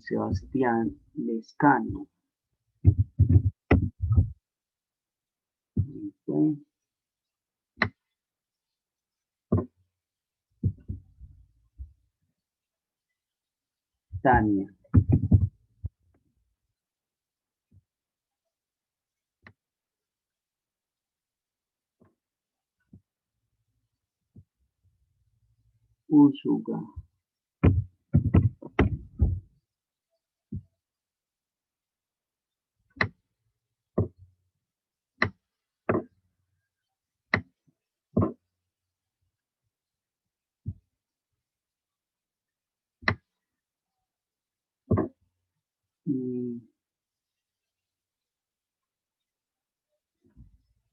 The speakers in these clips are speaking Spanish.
Sebastián Lescano. Tania. Usuga.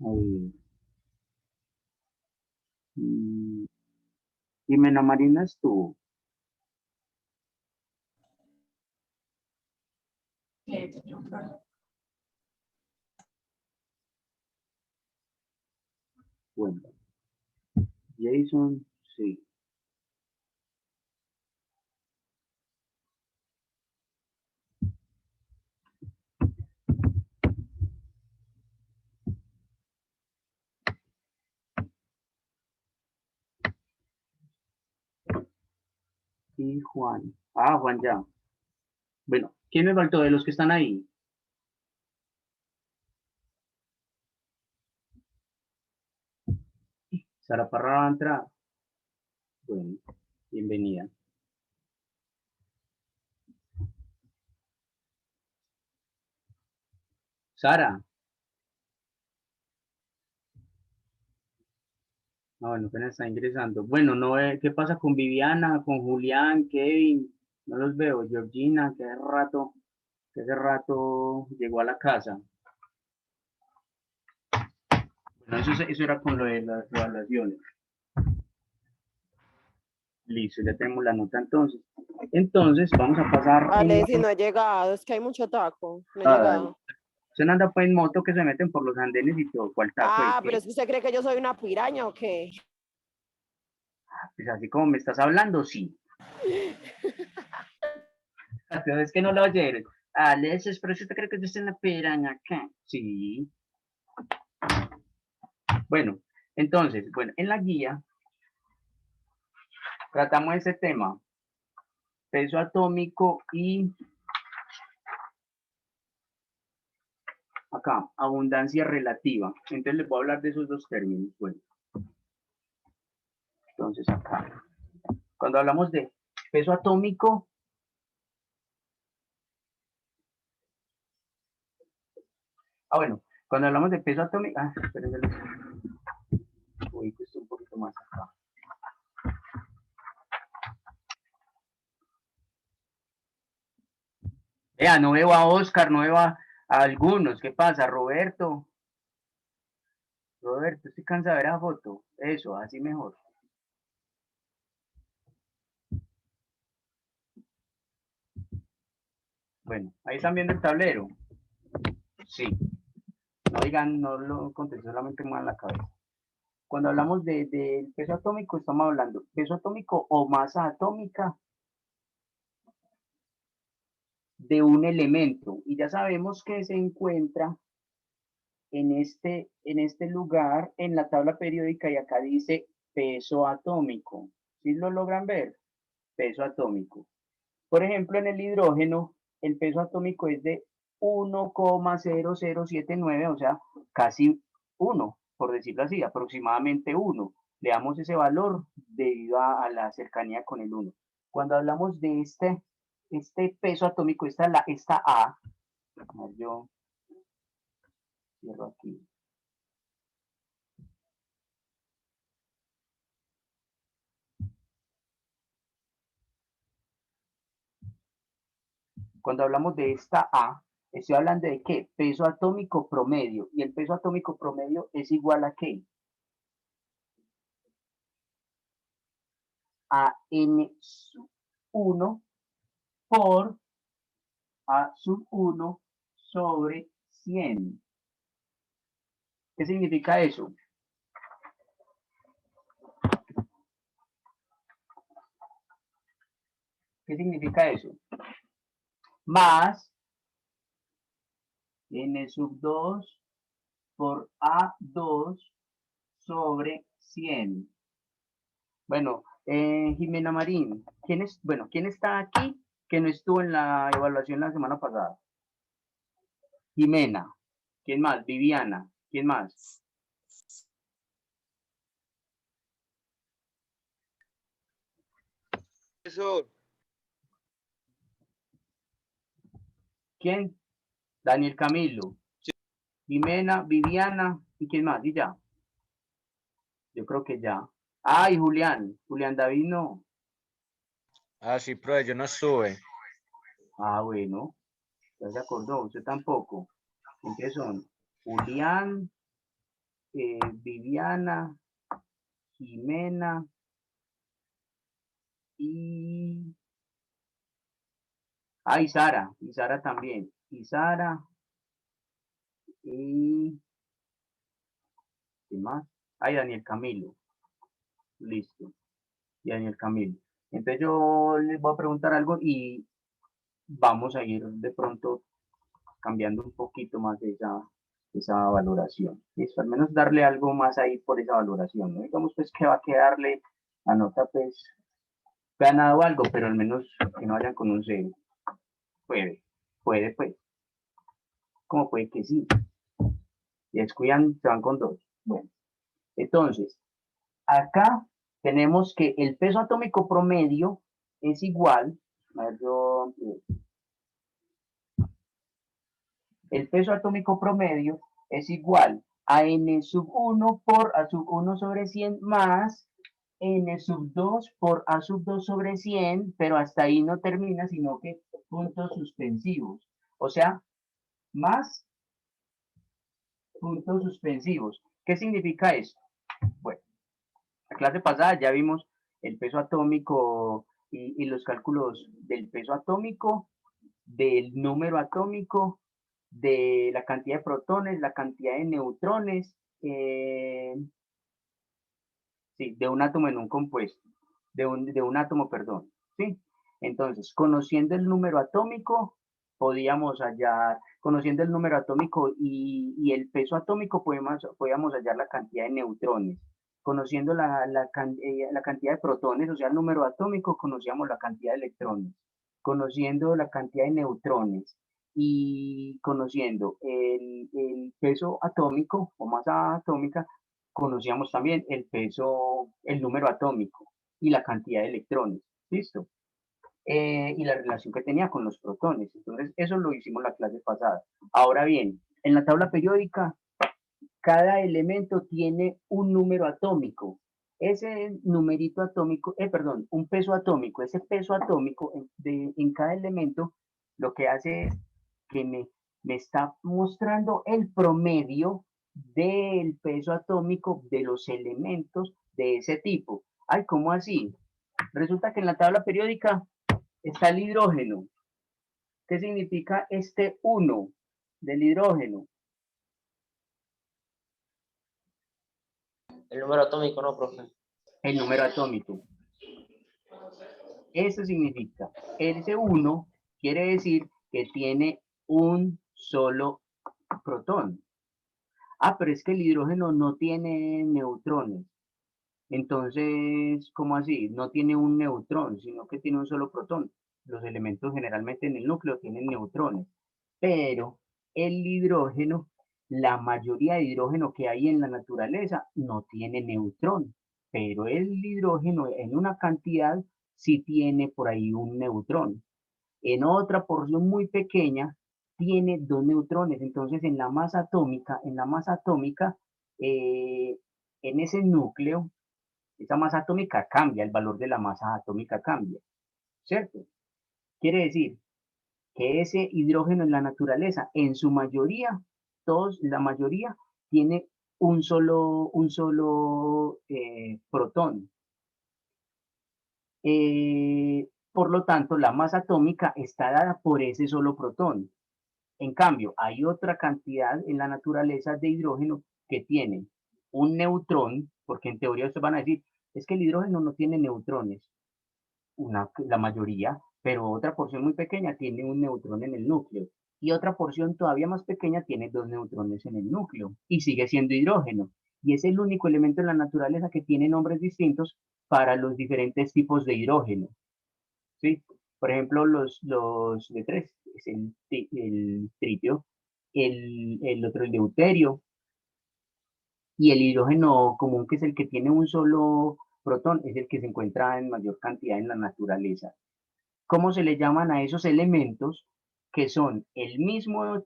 A ver. Jimena Marina estuvo. Bueno. Jason, sí. Y Juan. Ah, Juan ya. Bueno, ¿quién me faltó de los que están ahí? Sara Parra va a entrar. Bueno, bienvenida. Sara. Ah, bueno, apenas está ingresando. Bueno, no ve qué pasa con Viviana, con Julián, Kevin. No los veo. Georgina, que hace rato llegó a la casa. Bueno, eso era con lo de las evaluaciones. Listo, ya tenemos la nota entonces. Entonces, vamos a pasar. Vale, si no ha llegado, es que hay mucho taco. No ha llegado. Usted no anda pues en moto que se meten por los andenes y todo. ¿Cuál taco? Pero es que usted cree que yo soy una piraña o qué. Pues así como me estás hablando, sí. Es que no lo oyeron. Alex, pero usted cree que yo estoy en la piraña, ¿qué? Sí. Bueno, entonces, en la guía tratamos ese tema, peso atómico y acá, abundancia relativa. Entonces les voy a hablar de esos dos términos. Bueno, entonces acá, cuando hablamos de peso atómico, cuando hablamos de peso atómico, espérenme, voy un poquito más acá. Vea, no veo a Oscar, no veo a algunos. ¿Qué pasa? Roberto, estoy cansado de ver la foto. Eso, así mejor. Bueno, ahí están viendo el tablero. Sí. No digan, no lo contesto, solamente muevan la cabeza. Cuando hablamos del peso atómico, estamos hablando peso atómico o masa atómica de un elemento. Y ya sabemos que se encuentra en este lugar, en la tabla periódica, y acá dice peso atómico. ¿Sí lo logran ver? Peso atómico. Por ejemplo, en el hidrógeno, el peso atómico es de 1,0079, o sea, casi 1, por decirlo así, aproximadamente 1. Le damos ese valor debido a la cercanía con el 1. Cuando hablamos de este peso atómico, esta A, yo cierro aquí. Cuando hablamos de esta A, estoy hablando de qué? Peso atómico promedio. Y el peso atómico promedio es igual a qué? A N1 por A sub 1 sobre 100. ¿Qué significa eso? ¿Qué significa eso? más n sub 2 por A2 sobre 100. Bueno, Jimena Marín, ¿quién está aquí que no estuvo en la evaluación la semana pasada? Jimena. ¿Quién más? Viviana. ¿Quién más? Profesor. ¿Quién? Daniel Camilo. Sí. Jimena, Viviana y quién más. Y ya. Yo creo que ya. Ah, y Julián. Julián David no. Ah, sí, profe, yo no estuve. Ah, bueno. Ya se acordó. Usted tampoco. ¿Quiénes son? Julián, Viviana, Jimena y... Ah, y Sara también. Y Sara y... ¿Quién más? Ah, y Daniel Camilo. Listo. Y Daniel Camilo. Entonces yo les voy a preguntar algo y vamos a ir de pronto cambiando un poquito más esa valoración. Listo, al menos darle algo más ahí por esa valoración. No digamos pues que va a quedarle la nota pues ganado algo, pero al menos que no vayan con un 0. Puede pues. Como puede que sí. Y descuidan, se van con 2. Bueno, entonces, acá tenemos que el peso atómico promedio es igual, a ver, el peso atómico promedio es igual a n sub 1 por a sub 1 sobre 100 más n sub 2 por a sub 2 sobre 100, pero hasta ahí no termina, sino que puntos suspensivos. O sea, más puntos suspensivos. ¿Qué significa esto? Bueno, la clase pasada ya vimos el peso atómico y los cálculos del peso atómico, del número atómico, de la cantidad de protones, la cantidad de neutrones, sí, de un átomo en un compuesto, de un átomo, perdón, ¿sí? Entonces, conociendo el número atómico, podíamos hallar, conociendo el número atómico y el peso atómico, podíamos hallar la cantidad de neutrones. Conociendo la cantidad de protones, o sea, el número atómico, conocíamos la cantidad de electrones. Conociendo la cantidad de neutrones y conociendo el peso atómico o masa atómica, conocíamos también el peso, el número atómico y la cantidad de electrones. ¿Listo? Y la relación que tenía con los protones. Entonces, eso lo hicimos la clase pasada. Ahora bien, en la tabla periódica, cada elemento tiene un número atómico. Ese numerito atómico, perdón, un peso atómico, ese peso atómico en cada elemento, lo que hace es que me está mostrando el promedio del peso atómico de los elementos de ese tipo. Ay, ¿cómo así? Resulta que en la tabla periódica está el hidrógeno. ¿Qué significa este 1 del hidrógeno? El número atómico, ¿no, profe? El número atómico. Eso significa, ese 1 quiere decir que tiene un solo protón. Ah, pero es que el hidrógeno no tiene neutrones. Entonces, ¿cómo así? No tiene un neutrón, sino que tiene un solo protón. Los elementos generalmente en el núcleo tienen neutrones, pero el hidrógeno, la mayoría de hidrógeno que hay en la naturaleza no tiene neutrón, pero el hidrógeno en una cantidad sí tiene por ahí un neutrón. En otra porción muy pequeña tiene 2 neutrones. Entonces, en la masa atómica, en ese núcleo, esa masa atómica cambia, el valor de la masa atómica cambia, ¿cierto? Quiere decir que ese hidrógeno en la naturaleza, en su mayoría, la mayoría, tiene un solo protón. Por lo tanto, la masa atómica está dada por ese solo protón. En cambio, hay otra cantidad en la naturaleza de hidrógeno que tiene un neutrón, porque en teoría ustedes van a decir, es que el hidrógeno no tiene neutrones, la mayoría, pero otra porción muy pequeña tiene un neutrón en el núcleo, y otra porción todavía más pequeña tiene 2 neutrones en el núcleo, y sigue siendo hidrógeno. Y es el único elemento en la naturaleza que tiene nombres distintos para los diferentes tipos de hidrógeno, ¿sí? Por ejemplo, los de tres, es el tritio, el otro el deuterio, y el hidrógeno común, que es el que tiene un solo protón, es el que se encuentra en mayor cantidad en la naturaleza. ¿Cómo se le llaman a esos elementos que son el mismo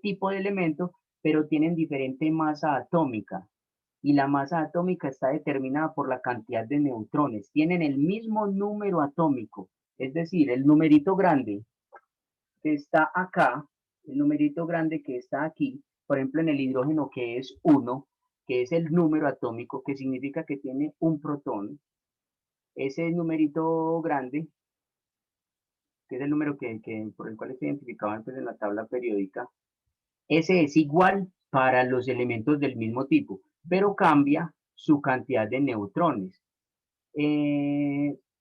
tipo de elemento, pero tienen diferente masa atómica? Y la masa atómica está determinada por la cantidad de neutrones. Tienen el mismo número atómico, es decir, el numerito grande que está acá, el numerito grande que está aquí, por ejemplo, en el hidrógeno, que es 1, que es el número atómico, que significa que tiene un protón. Ese numerito grande, que es el número por el cual está identificado antes en la tabla periódica, ese es igual para los elementos del mismo tipo, pero cambia su cantidad de neutrones.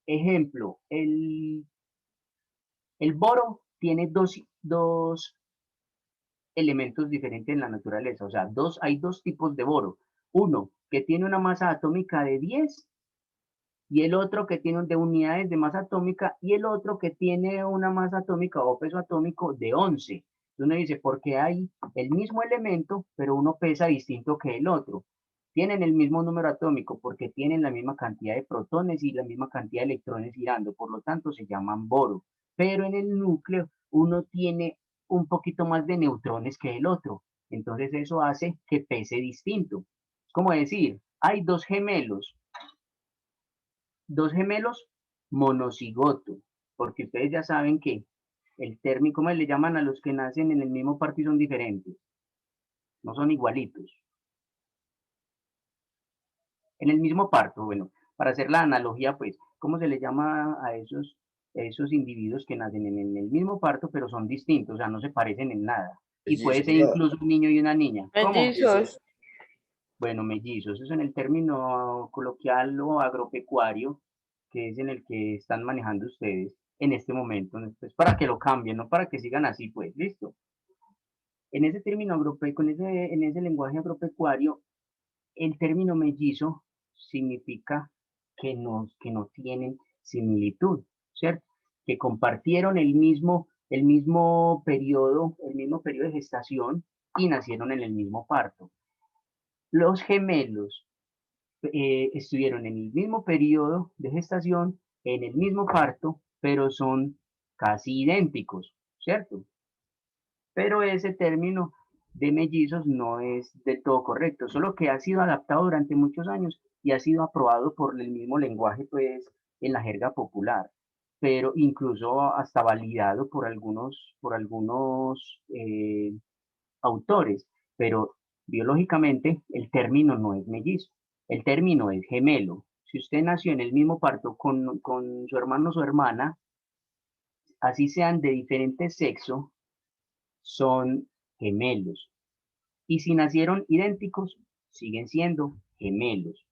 Ejemplo, el boro tiene dos elementos diferentes en la naturaleza, o sea, hay dos tipos de boro. Uno que tiene una masa atómica de 10 y el otro que tiene de unidades de masa atómica y el otro que tiene una masa atómica o peso atómico de 11. Uno dice, ¿por qué hay el mismo elemento, pero uno pesa distinto que el otro? Tienen el mismo número atómico porque tienen la misma cantidad de protones y la misma cantidad de electrones girando, por lo tanto se llaman boro. Pero en el núcleo uno tiene un poquito más de neutrones que el otro, entonces eso hace que pese distinto. Es como decir, hay dos gemelos monocigoto, porque ustedes ya saben que el término, ¿cómo le llaman a los que nacen en el mismo parto y son diferentes? No son igualitos. En el mismo parto, bueno, para hacer la analogía, pues, ¿cómo se le llama a esos individuos que nacen en el mismo parto, pero son distintos, o sea, no se parecen en nada? Y puede ser incluso un niño y una niña. ¿Cómo? Mellizos. Bueno, mellizos, eso es en el término coloquial o agropecuario, que es en el que están manejando ustedes en este momento, pues para que lo cambien, no para que sigan así, pues, listo. En ese término agropecuario, en ese lenguaje agropecuario, el término mellizo significa que no tienen similitud, ¿cierto? Que compartieron el mismo periodo de gestación y nacieron en el mismo parto. Los gemelos estuvieron en el mismo periodo de gestación, en el mismo parto, pero son casi idénticos, ¿cierto? Pero ese término de mellizos no es del todo correcto, solo que ha sido adaptado durante muchos años y ha sido aprobado por el mismo lenguaje, pues, en la jerga popular, pero incluso hasta validado por algunos autores, pero biológicamente el término no es mellizo, el término es gemelo. Si usted nació en el mismo parto con su hermano o su hermana, así sean de diferente sexo, son gemelos. Y si nacieron idénticos, siguen siendo gemelos.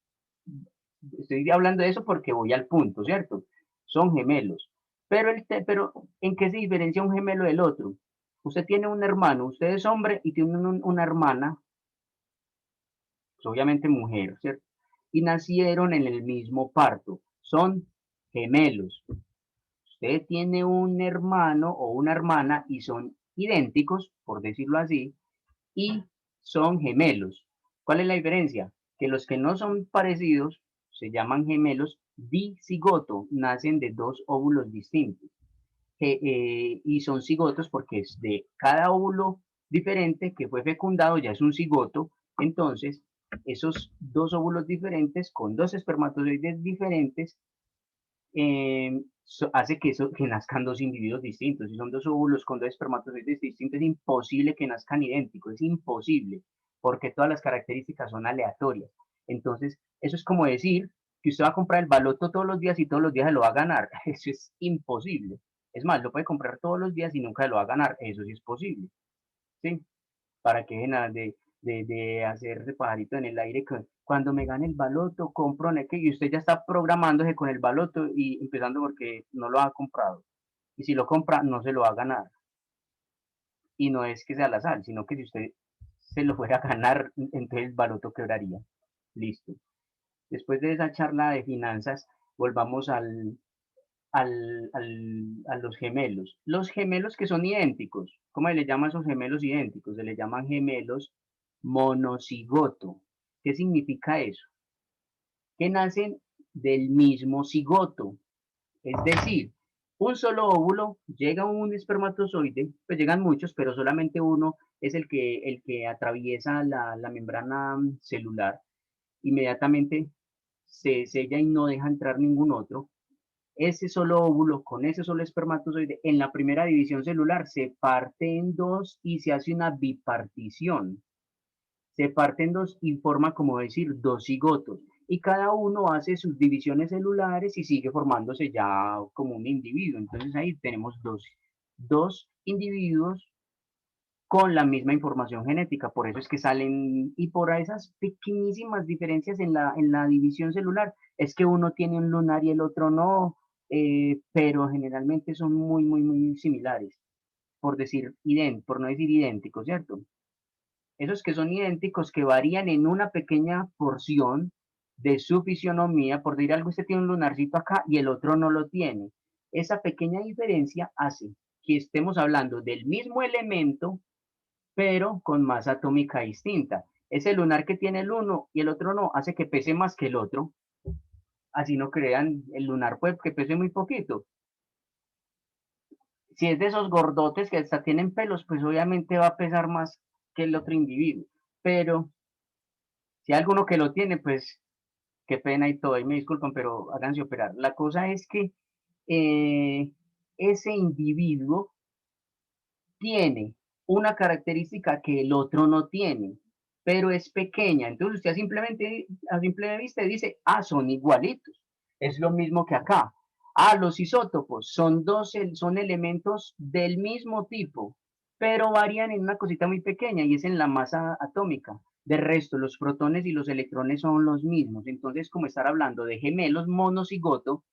Estoy hablando de eso porque voy al punto, ¿cierto? Son gemelos. Pero ¿en qué se diferencia un gemelo del otro? Usted tiene un hermano, usted es hombre y tiene una hermana, pues obviamente mujer, ¿cierto? Y nacieron en el mismo parto. Son gemelos. Usted tiene un hermano o una hermana y son idénticos, por decirlo así, y son gemelos. ¿Cuál es la diferencia? Que los que no son parecidos se llaman gemelos dicigoto, nacen de dos óvulos distintos. Y son cigotos porque es de cada óvulo diferente que fue fecundado, ya es un cigoto. Entonces, esos dos óvulos diferentes con dos espermatozoides diferentes hace que nazcan dos individuos distintos. Si son dos óvulos con dos espermatozoides distintos, es imposible que nazcan idénticos, es imposible, porque todas las características son aleatorias. Entonces, eso es como decir que usted va a comprar el baloto todos los días y todos los días se lo va a ganar. Eso es imposible. Es más, lo puede comprar todos los días y nunca se lo va a ganar. Eso sí es posible. ¿Sí? Para que dejen de de hacer de pajarito en el aire, que cuando me gane el baloto, compro que y usted ya está programándose con el baloto y empezando porque no lo ha comprado. Y si lo compra, no se lo va a ganar. Y no es que sea la sal, sino que si usted se lo fuera a ganar, entonces el baloto quebraría. Listo. Después de esa charla de finanzas, volvamos a los gemelos. Los gemelos que son idénticos, ¿cómo se le llama a esos gemelos idénticos? Se le llaman gemelos monocigoto. ¿Qué significa eso? Que nacen del mismo cigoto. Es decir, un solo óvulo llega a un espermatozoide, pues llegan muchos, pero solamente uno es el que atraviesa la membrana celular. Inmediatamente se sella y no deja entrar ningún otro. Ese solo óvulo con ese solo espermatozoide en la primera división celular se parte en dos y se hace una bipartición. Se parte en dos y forma, como decir, dos cigotos. Y cada uno hace sus divisiones celulares y sigue formándose ya como un individuo. Entonces ahí tenemos dos individuos con la misma información genética. Por eso es que salen, y por esas pequeñísimas diferencias en la división celular, es que uno tiene un lunar y el otro no, pero generalmente son muy, muy, muy similares, por no decir idénticos, ¿cierto? Esos que son idénticos, que varían en una pequeña porción de su fisionomía, por decir algo, usted tiene un lunarcito acá y el otro no lo tiene. Esa pequeña diferencia hace que estemos hablando del mismo elemento, pero con masa atómica distinta. Ese lunar que tiene el uno y el otro no, hace que pese más que el otro. Así no crean, el lunar puede que pese muy poquito. Si es de esos gordotes que hasta tienen pelos, pues obviamente va a pesar más que el otro individuo. Pero si hay alguno que lo tiene, pues qué pena y todo, y me disculpan, pero háganse operar. La cosa es que eh, ese individuo tiene una característica que el otro no tiene, pero es pequeña. Entonces usted simplemente, a simple vista dice, ah, son igualitos. Es lo mismo que acá. Ah, los isótopos son elementos del mismo tipo, pero varían en una cosita muy pequeña y es en la masa atómica. De resto, los protones y los electrones son los mismos. Entonces, como estar hablando de gemelos monocigoto,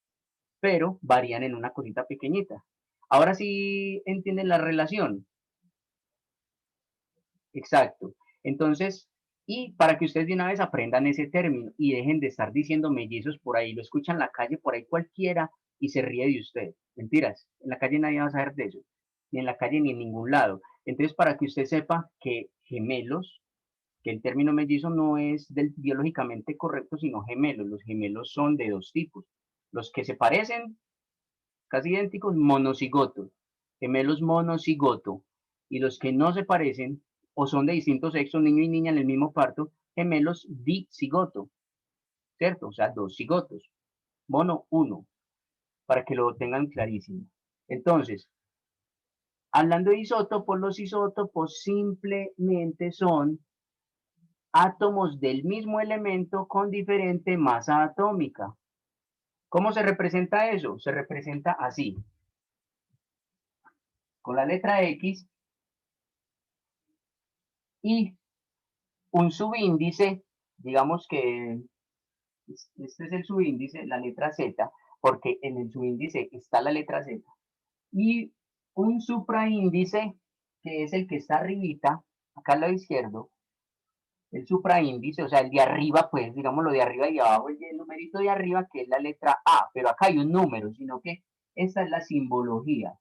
pero varían en una cosita pequeñita. Ahora sí entienden la relación. Exacto. Entonces, y para que ustedes de una vez aprendan ese término y dejen de estar diciendo mellizos por ahí, lo escuchan en la calle, por ahí cualquiera, y se ríe de usted. Mentiras, en la calle nadie va a saber de eso, ni en la calle ni en ningún lado. Entonces, para que usted sepa que gemelos, que el término mellizo no es biológicamente correcto, sino gemelos. Los gemelos son de dos tipos. Los que se parecen, casi idénticos, monocigotos, gemelos monocigoto, y los que no se parecen o son de distinto sexo, niño y niña en el mismo parto, gemelos dicigoto, ¿cierto? O sea, dos cigotos, mono uno, para que lo tengan clarísimo. Entonces, hablando de isótopos, los isótopos simplemente son átomos del mismo elemento con diferente masa atómica. ¿Cómo se representa eso? Se representa así. Con la letra X y un subíndice, digamos que este es el subíndice, la letra Z, porque en el subíndice está la letra Z, y un supraíndice, que es el que está arribita, acá al lado izquierdo, el supraíndice, o sea, el de arriba, pues, digamos lo de arriba y abajo, el numerito de arriba, que es la letra A, pero acá hay un número, sino que esta es la simbología.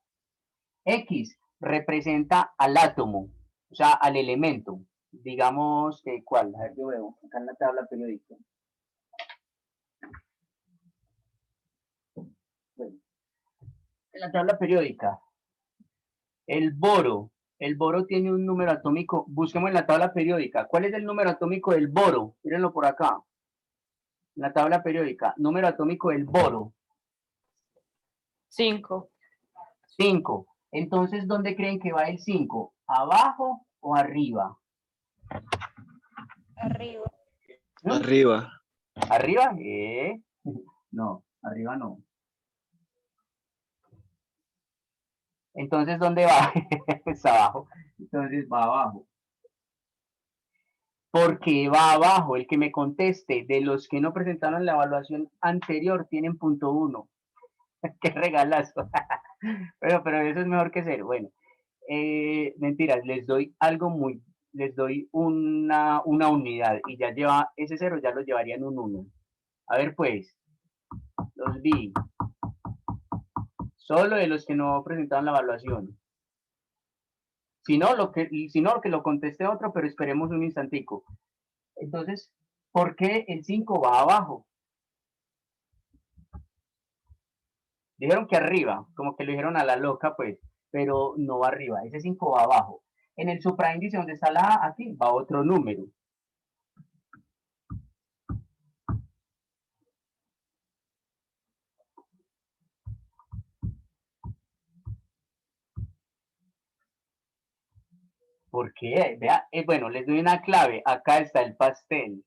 X representa al átomo, o sea, al elemento. Digamos que, ¿cuál? A ver, yo veo, acá en la tabla periódica. Bueno, en la tabla periódica, el boro. El boro tiene un número atómico. Busquemos en la tabla periódica. ¿Cuál es el número atómico del boro? Mírenlo por acá. En la tabla periódica. Número atómico del boro. 5. 5. Entonces, ¿dónde creen que va el 5? ¿Abajo o arriba? Arriba. ¿Mm? Arriba. ¿Arriba? No, arriba no. Entonces, ¿dónde va? Es abajo. Entonces va abajo. Porque va abajo, el que me conteste de los que no presentaron la evaluación anterior tienen punto 1. Qué regalazo. Pero eso es mejor que cero. Bueno, mentiras, les doy algo muy, les doy una unidad y ya lleva, ese cero ya lo llevaría en un 1. A ver pues, los vi. Solo de los que no presentaron la evaluación. Si no, que lo conteste otro, pero esperemos un instantico. Entonces, ¿por qué el 5 va abajo? Dijeron que arriba, como que lo dijeron a la loca, pues, pero no va arriba, ese 5 va abajo. En el supraíndice donde está la A, aquí va otro número. ¿Por qué? Vea, bueno, les doy una clave. Acá está el pastel.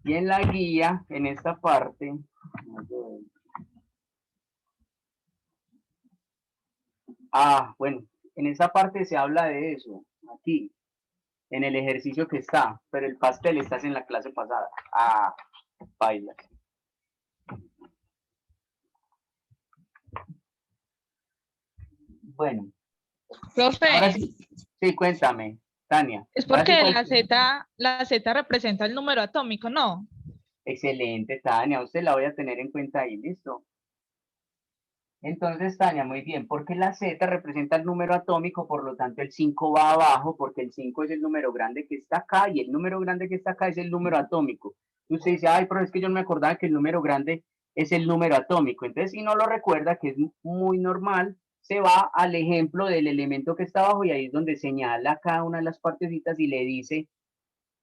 Y en la guía, en esta parte, bueno, en esta parte se habla de eso, aquí, en el ejercicio que está, pero el pastel está en la clase pasada. Bailas. Bueno, Profe, ahora sí, sí, cuéntame, Tania. es Ahora sí, porque la Z representa el número atómico, ¿no? excelente, Tania, usted la voy a tener en cuenta ahí, listo. Entonces, Tania, muy bien, porque la Z representa el número atómico, por lo tanto el 5 va abajo, porque el 5 es el número grande que está acá, y el número grande que está acá es el número atómico. Y usted dice, ay, pero es que yo no me acordaba que el número grande es el número atómico. Entonces, si no lo recuerda, que es muy normal, se va al ejemplo del elemento que está abajo, y ahí es donde señala cada una de las partecitas y le dice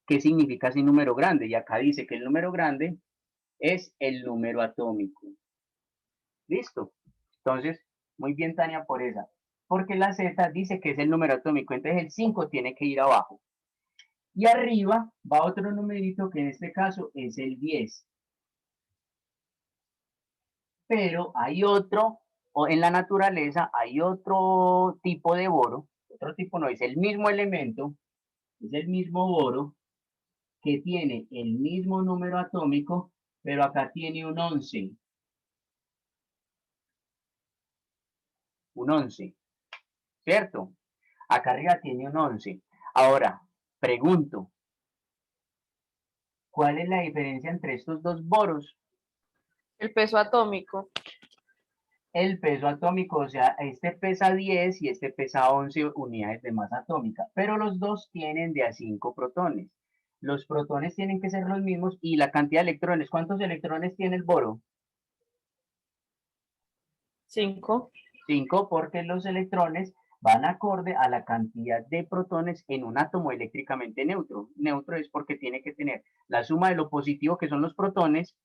qué significa ese número grande. Y acá dice que el número grande es el número atómico. Listo. Entonces, muy bien, Tania, por esa. Porque la Z dice que es el número atómico, entonces el 5 tiene que ir abajo. Y arriba va otro numerito que en este caso es el 10. Pero hay otro, o en la naturaleza hay otro tipo de boro, otro tipo no, es el mismo elemento, es el mismo boro, que tiene el mismo número atómico, pero acá tiene un 11. Un 11, ¿cierto? Acá arriba tiene un 11. Ahora, pregunto, ¿cuál es la diferencia entre estos dos boros? El peso atómico. El peso atómico, o sea, este pesa 10 y este pesa 11 unidades de masa atómica, pero los dos tienen de a 5 protones. Los protones tienen que ser los mismos y la cantidad de electrones. ¿Cuántos electrones tiene el boro? 5. 5, porque los electrones van acorde a la cantidad de protones en un átomo eléctricamente neutro. Neutro es porque tiene que tener la suma de lo positivo, que son los protones,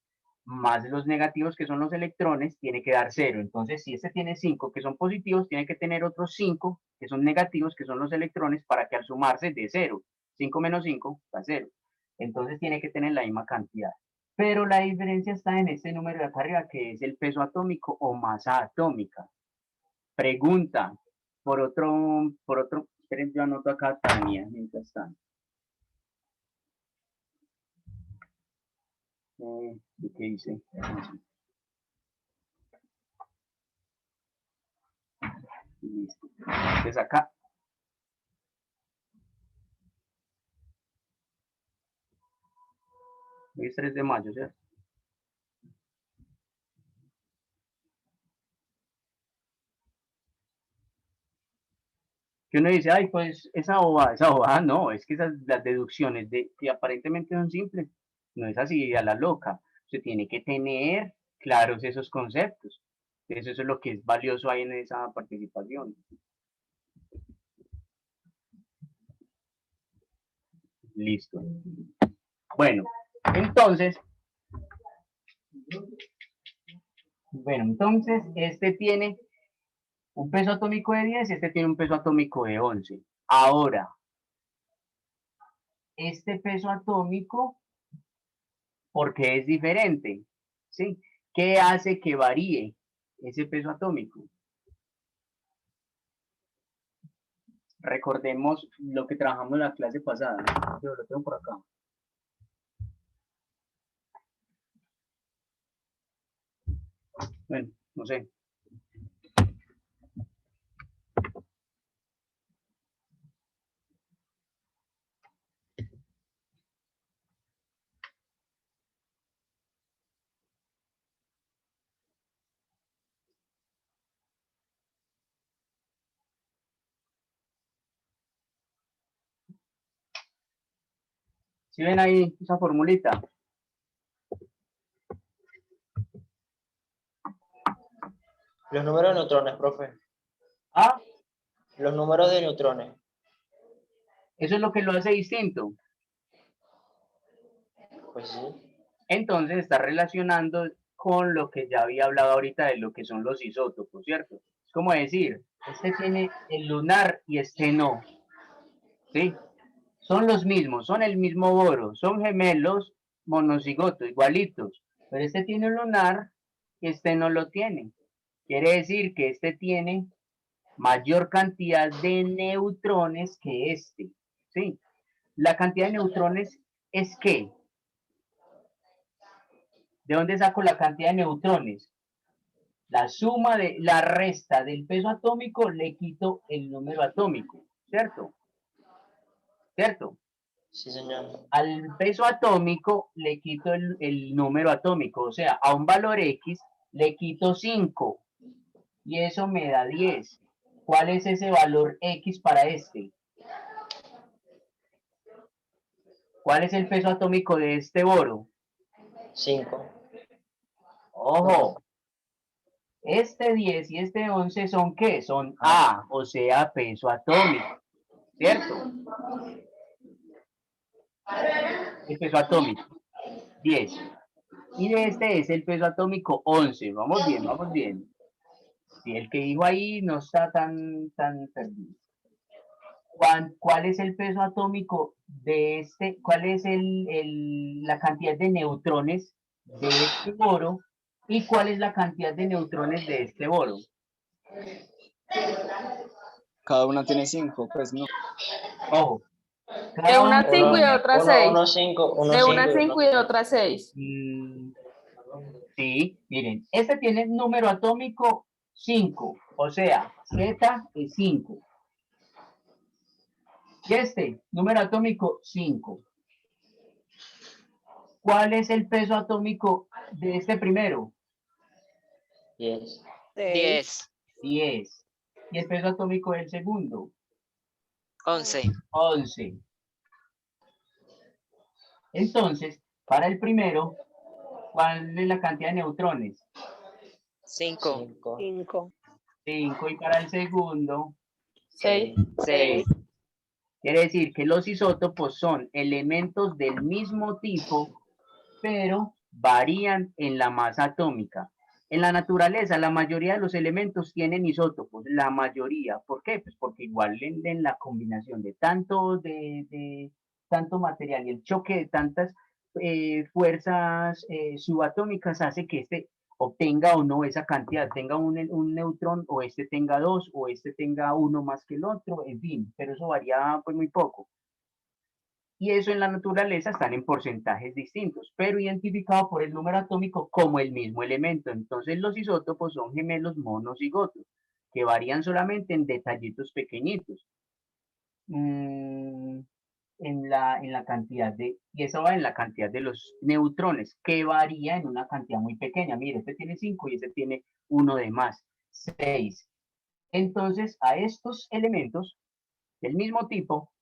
más los negativos, que son los electrones, tiene que dar 0. Entonces, si este tiene 5 que son positivos, tiene que tener otros 5 que son negativos, que son los electrones, para que al sumarse dé 0. 5 menos 5 da 0. Entonces, tiene que tener la misma cantidad. Pero la diferencia está en este número de acá arriba, que es el peso atómico o masa atómica. Pregunta, esperen, yo anoto acá Tania, mientras tanto. ¿Qué dice? Listo. Entonces acá. Hoy es 3 de mayo, ¿cierto? Que uno dice, ay, pues esa bobada, no, es que las deducciones que aparentemente son simples, no es así a la loca. Se tiene que tener claros esos conceptos. Eso es lo que es valioso ahí en esa participación. Listo. Bueno, entonces, este tiene un peso atómico de 10 y este tiene un peso atómico de 11. Ahora, este peso atómico, ¿por qué es diferente? ¿Sí? ¿Qué hace que varíe ese peso atómico? Recordemos lo que trabajamos en la clase pasada. Yo lo tengo por acá. Bueno, no sé. ¿Sí ven ahí esa formulita? Los números de neutrones, profe. Ah, Los números de neutrones. eso es lo que lo hace distinto. Pues sí. Entonces está relacionando con lo que ya había hablado ahorita de lo que son los isótopos, ¿cierto? Es como decir, este tiene el lunar y este no. ¿Sí? Son los mismos, son el mismo boro, son gemelos monocigotos, igualitos. Pero este tiene un lunar y este no lo tiene. Quiere decir que este tiene mayor cantidad de neutrones que este. ¿Sí? La cantidad de neutrones es ¿qué? ¿De dónde saco la cantidad de neutrones? La suma de la resta del peso atómico le quito el número atómico, ¿cierto? ¿Cierto? Sí, señor. Al peso atómico le quito el número atómico, o sea, a un valor X le quito 5 y eso me da 10. ¿Cuál es ese valor X para este? ¿Cuál es el peso atómico de este boro? 5. Ojo, este 10 y este 11 son ¿qué? Son A, o sea, peso atómico, ¿cierto? El peso atómico, 10. Y de este es el peso atómico 11. Vamos bien, vamos bien. Si el que dijo ahí no está tan perdido. ¿Cuál es el peso atómico de este? ¿Cuál es la cantidad de neutrones de este boro? ¿Y cuál es la cantidad de neutrones de este boro? Cada una tiene 5, pues no. Ojo. De una uno 5 y de tiene, otra 6. 1, 5, 1, De 5. una 5 y de otra 6. sí, miren, este tiene número atómico 5, o sea, Z es 5. Y este, número atómico 5. ¿Cuál es el peso atómico de este primero? 10. 10, 10. ¿Y el peso atómico del segundo? 11, 11. Entonces, para el primero, ¿cuál es la cantidad de neutrones? 5, 5. 5. 5. Y para el segundo, 6. 6. quiere decir que los isótopos son elementos del mismo tipo, pero varían en la masa atómica. En la naturaleza, la mayoría de los elementos tienen isótopos, la mayoría. ¿Por qué? Pues porque igual en la combinación de tanto material y el choque de tantas fuerzas subatómicas hace que este obtenga o no esa cantidad, tenga un neutrón o este tenga 2 o este tenga uno más que el otro, en fin, pero eso varía pues muy poco. Y eso en la naturaleza están en porcentajes distintos, pero identificado por el número atómico como el mismo elemento. Entonces los isótopos son gemelos monocigotos, que varían solamente en detallitos pequeñitos. En la cantidad y eso va en la cantidad de los neutrones, que varía en una cantidad muy pequeña. Mire, este tiene 5 y este tiene 1 de más, 6. Entonces a estos elementos del mismo tipo,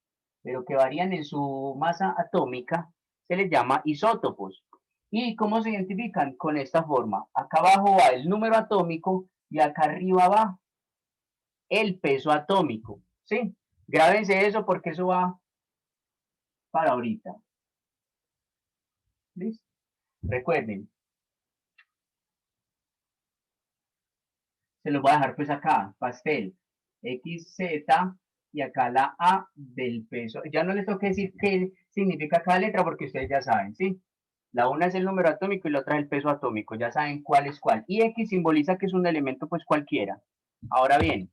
pero que varían en su masa atómica, se les llama isótopos. ¿Y cómo se identifican? Con esta forma. Acá abajo va el número atómico y acá arriba va el peso atómico. ¿Sí? Grábense eso porque eso va para ahorita. ¿Listo? Recuerden. Se los voy a dejar pues acá, pastel. XZ y acá la A del peso. Ya no les tengo que decir qué significa cada letra porque ustedes ya saben, ¿sí? La una es el número atómico y la otra es el peso atómico. Ya saben cuál es cuál. Y X simboliza que es un elemento pues cualquiera. Ahora bien,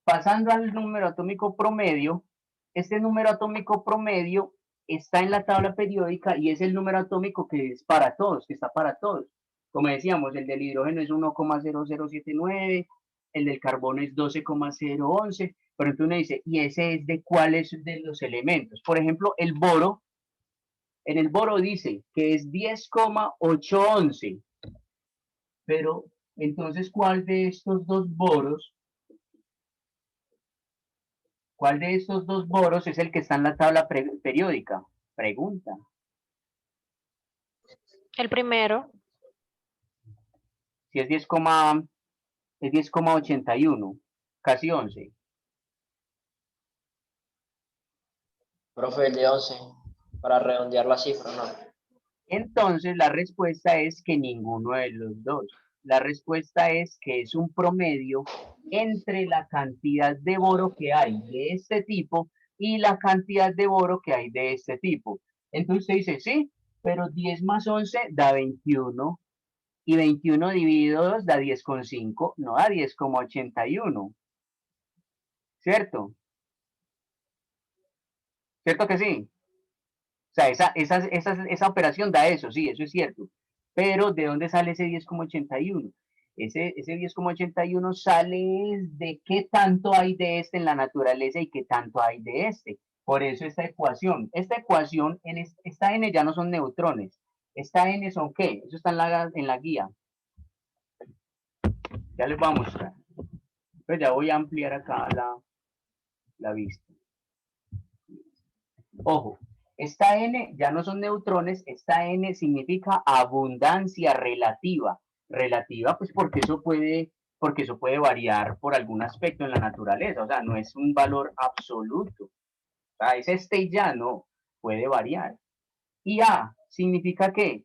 pasando al número atómico promedio, este número atómico promedio está en la tabla periódica y es el número atómico que es para todos, que está para todos. Como decíamos, el del hidrógeno es 1,0079, el del carbono es 12,011, pero entonces uno dice, ¿y ese es de cuáles de los elementos? Por ejemplo, el boro, en el boro dice que es 10,811, pero entonces, ¿cuál de estos dos boros es el que está en la tabla periódica? Pregunta. El primero. Si es 10,81, casi 11. Profe, el de 11, para redondear la cifra, ¿no? Entonces, la respuesta es que ninguno de los dos. La respuesta es que es un promedio entre la cantidad de boro que hay de este tipo y la cantidad de boro que hay de este tipo. Entonces usted dice, sí, pero 10 más 11 da 21 y 21 dividido 2 da 10,5, no da 10,81. ¿Cierto? ¿Cierto que sí? O sea, esa operación da eso, sí, eso es cierto. Pero ¿de dónde sale ese 10,81? Ese 10,81 sale de qué tanto hay de este en la naturaleza y qué tanto hay de este. Por eso esta ecuación, esta n ya no son neutrones. Esta n son qué? Eso está en la guía. Ya les voy a mostrar. Pues ya voy a ampliar acá la vista. Ojo, esta n ya no son neutrones, esta n significa abundancia relativa. Relativa, pues porque eso puede variar por algún aspecto en la naturaleza, o sea, no es un valor absoluto. O sea, es este y ya no, puede variar. Y A significa que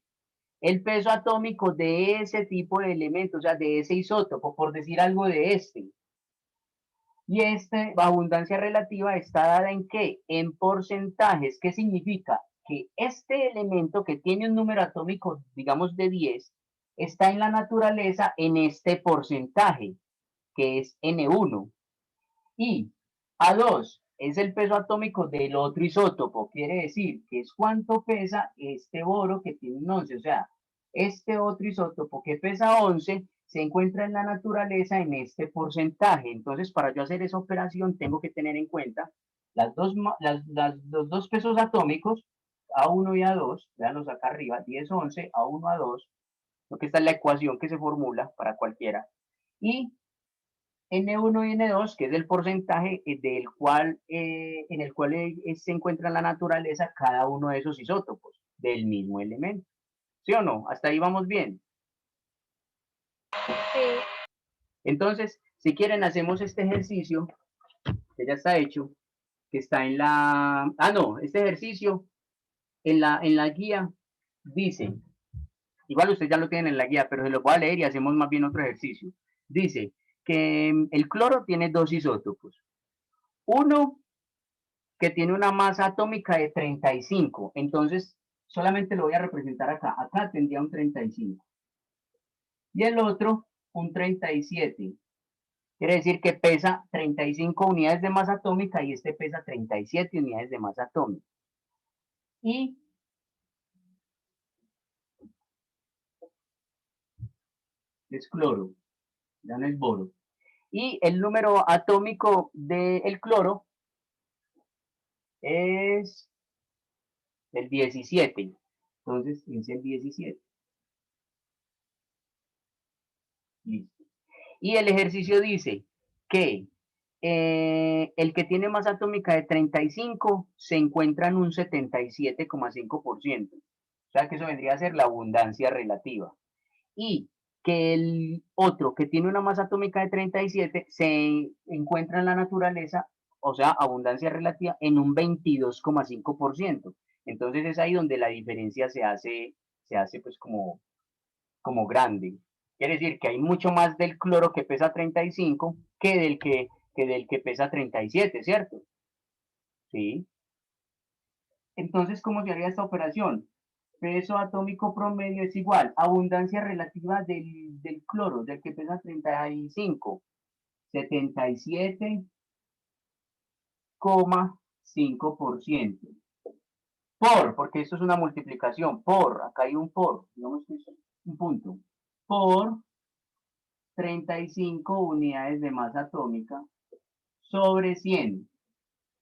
el peso atómico de ese tipo de elemento, o sea, de ese isótopo, por decir algo de este. Y esta abundancia relativa está dada en qué? En porcentajes. ¿Qué significa? Que este elemento que tiene un número atómico, digamos, de 10, está en la naturaleza en este porcentaje, que es N1. Y A2 es el peso atómico del otro isótopo. Quiere decir que es cuánto pesa este boro que tiene un 11. O sea, este otro isótopo que pesa 11 se encuentra en la naturaleza en este porcentaje. Entonces, para yo hacer esa operación, tengo que tener en cuenta los dos pesos atómicos, A1 y A2, veanlos acá arriba, 10, 11, A1, A2, lo que está en la ecuación que se formula para cualquiera, y N1 y N2, que es el porcentaje en el cual se encuentra en la naturaleza cada uno de esos isótopos del mismo elemento. ¿Sí o no? Hasta ahí vamos bien. Sí. Entonces, si quieren, hacemos este ejercicio, que ya está hecho, que está en la... Ah, no, este ejercicio en la guía dice, igual ustedes ya lo tienen en la guía, pero se lo voy a leer y hacemos más bien otro ejercicio. Dice que el cloro tiene dos isótopos. Uno que tiene una masa atómica de 35, entonces solamente lo voy a representar acá. Acá tendría un 35. Y el otro, un 37. Quiere decir que pesa 35 unidades de masa atómica y este pesa 37 unidades de masa atómica. Y es cloro, ya no es boro. Y el número atómico del cloro es el 17. Entonces, es el 17. Listo. Y el ejercicio dice que el que tiene masa atómica de 35 se encuentra en un 77,5%. O sea que eso vendría a ser la abundancia relativa. Y que el otro que tiene una masa atómica de 37 se encuentra en la naturaleza, o sea, abundancia relativa, en un 22,5%. Entonces es ahí donde la diferencia se hace pues como grande. Quiere decir que hay mucho más del cloro que pesa 35 que del que pesa 37, ¿cierto? ¿Sí? Entonces, ¿cómo se haría esta operación? peso atómico promedio es igual a abundancia relativa del cloro, del que pesa 35, 77,5%. Porque esto es una multiplicación, acá hay un digamos que es un punto, por 35 unidades de masa atómica sobre 100.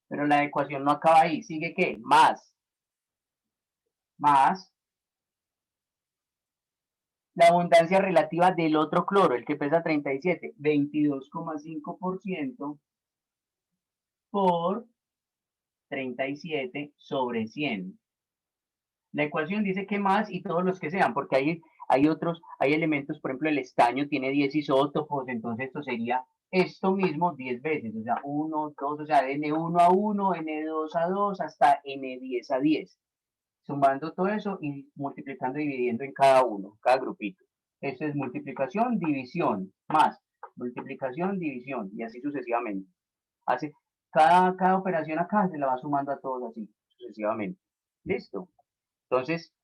Pero la ecuación no acaba ahí, sigue ¿qué? Más la abundancia relativa del otro cloro, el que pesa 37, 22,5% por 37 sobre 100. La ecuación dice que más y todos los que sean, porque hay elementos, por ejemplo, el estaño tiene 10 isótopos, entonces esto sería esto mismo 10 veces, o sea, 1, 2, o sea, N1 a 1, N2 a 2, hasta N10 a 10. Sumando todo eso y multiplicando y dividiendo en cada uno, cada grupito. Eso es multiplicación, división, más, multiplicación, división, y así sucesivamente. Cada operación acá se la va sumando a todos así, sucesivamente. ¿Listo? Entonces,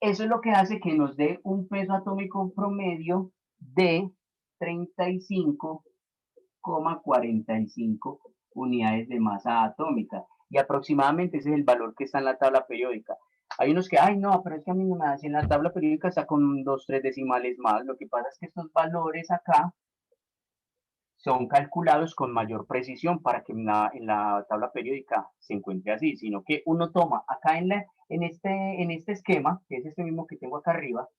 eso es lo que hace que nos dé un peso atómico promedio de 35,45 unidades de masa atómica. Y aproximadamente ese es el valor que está en la tabla periódica. Hay unos que, ay, no, pero es que a mí no me da, si en la tabla periódica está con 2, 3 decimales más. Lo que pasa es que estos valores acá son calculados con mayor precisión para que en la tabla periódica se encuentre así, sino que uno toma acá en este esquema, que es este mismo que tengo acá arriba,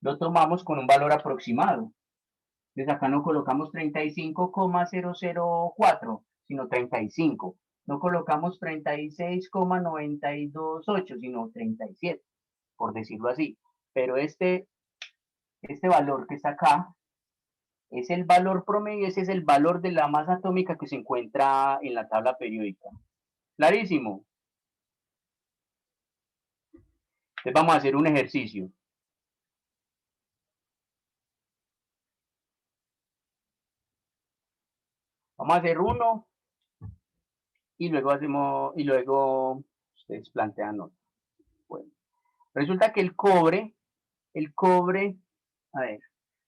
lo tomamos con un valor aproximado. Entonces acá no colocamos 35,004, sino 35. No colocamos 36,928, sino 37, por decirlo así. Pero este valor que está acá es el valor promedio, ese es el valor de la masa atómica que se encuentra en la tabla periódica. ¿Clarísimo? Entonces vamos a hacer un ejercicio. Vamos a hacer uno y luego ustedes plantean otro. Bueno, resulta que el cobre, a ver,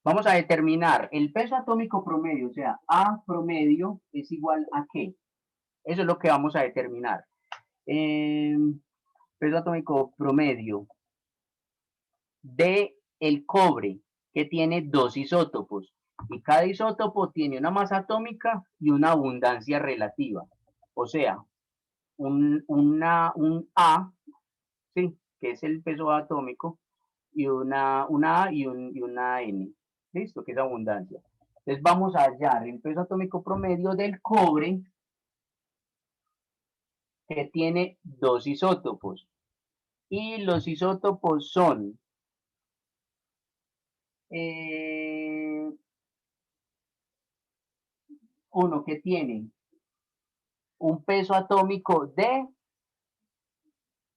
vamos a determinar el peso atómico promedio, o sea, A promedio es igual a ¿qué? Eso es lo que vamos a determinar. Peso atómico promedio de el cobre, que tiene 2 isótopos, y cada isótopo tiene una masa atómica y una abundancia relativa. O sea, un A, ¿sí? Que es el peso atómico, y una A y una N. ¿Listo? Que es abundancia. Entonces vamos a hallar el peso atómico promedio del cobre, que tiene 2 isótopos. Y los isótopos son uno que tiene un peso atómico de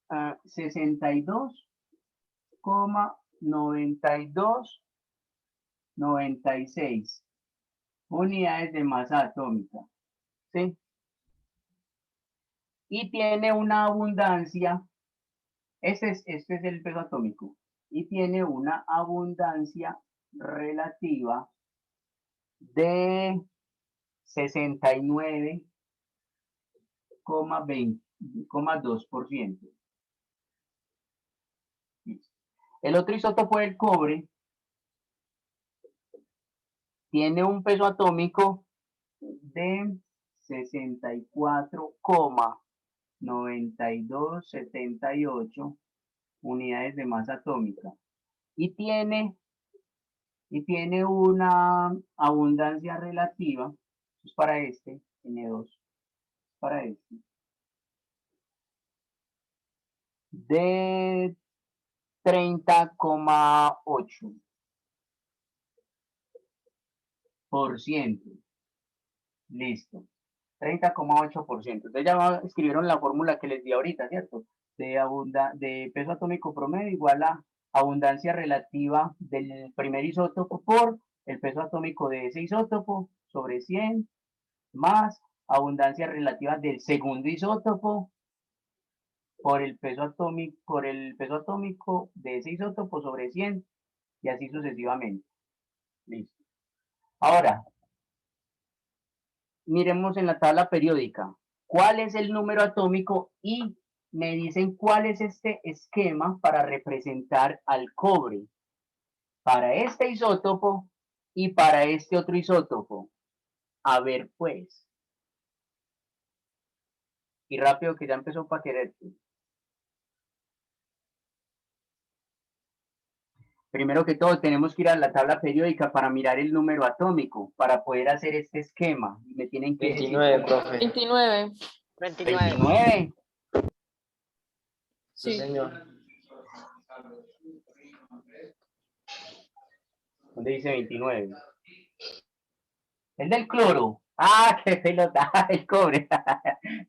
62,9296 unidades de masa atómica, ¿sí? Y tiene una abundancia, este es el peso atómico, y tiene una abundancia relativa de 69,2%. El otro isótopo del cobre tiene un peso atómico de 64,9278 unidades de masa atómica y tiene una abundancia relativa, es para este, N2, para este, de 30,8%. Listo. 30,8%. Entonces ya escribieron la fórmula que les di ahorita, ¿cierto? De peso atómico promedio igual a abundancia relativa del primer isótopo por el peso atómico de ese isótopo sobre 100 más abundancia relativa del segundo isótopo por el peso atómico de ese isótopo sobre 100 y así sucesivamente. Listo. Ahora, miremos en la tabla periódica cuál es el número atómico y me dicen cuál es este esquema para representar al cobre para este isótopo y para este otro isótopo. A ver, pues. Y rápido que ya empezó para quererte. Primero que todo, tenemos que ir a la tabla periódica para mirar el número atómico, para poder hacer este esquema. Me tienen que 29, decir profe. 29. 29. 29. Sí, Sí. señor. ¿Dónde dice 29? El del cloro. Ah, qué pelota. El cobre.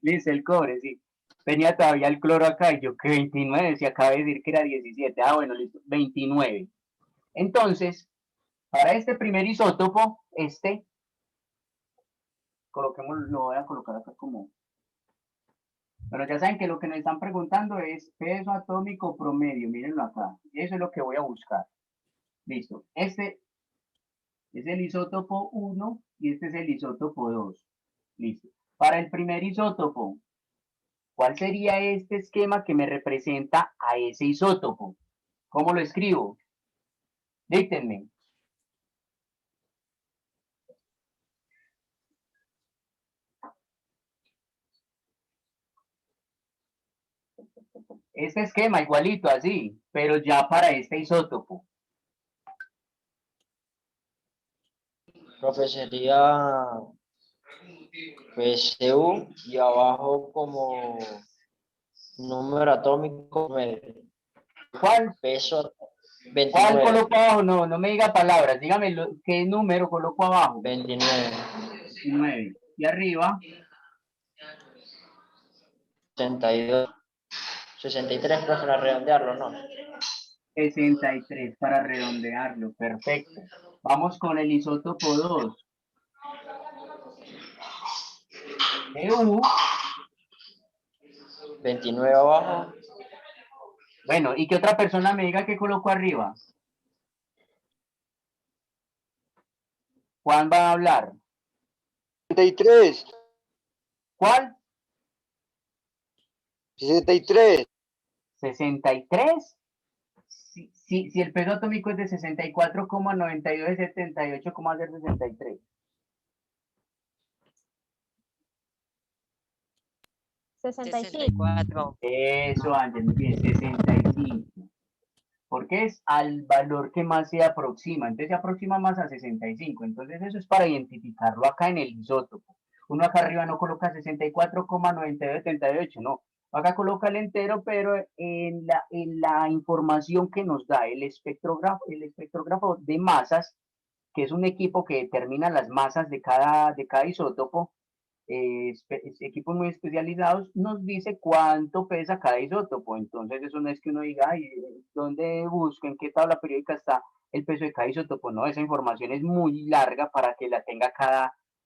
Listo, el cobre, sí. Tenía todavía el cloro acá y yo que 29, si acaba de decir que era 17. Ah, bueno, listo, 29. Entonces, para este primer isótopo, coloquemos, lo voy a colocar acá como. Bueno, ya saben que lo que nos están preguntando es peso atómico promedio. Mírenlo acá. Eso es lo que voy a buscar. Listo. Este es el isótopo 1 y este es el isótopo 2. Listo. Para el primer isótopo, ¿cuál sería este esquema que me representa a ese isótopo? ¿Cómo lo escribo? Díctenme. Este esquema igualito así, pero ya para este isótopo. Profe, sería PSU y abajo como número atómico, ¿Cuál? peso ¿Cuál 29. coloco abajo? No, no me diga palabras. Dígame qué número coloco abajo. 29. 19. Y arriba, 62. 63, profe, para redondearlo, ¿no? 63 para redondearlo. Perfecto. Vamos con el isótopo 2. EU. 29 abajo. Bueno, y que otra persona me diga qué coloco arriba. Juan va a hablar. 63, ¿Cuál? 63, 63. Si el peso atómico es de 64,92 de 78, ¿cómo va a ser 63? 64. Eso, Ángel, muy bien, 65. Porque es al valor que más se aproxima. Entonces se aproxima más a 65. Entonces eso es para identificarlo acá en el isótopo. Uno acá arriba no coloca 64,9278, no. Acá coloca el entero, pero en la información que nos da el espectrógrafo de masas, que es un equipo que determina las masas de cada isótopo, equipos muy especializados, nos dice cuánto pesa cada isótopo. Entonces eso no es que uno diga, ay, ¿dónde busco? ¿En qué tabla periódica está el peso de cada isótopo? No, esa información es muy larga para que la tenga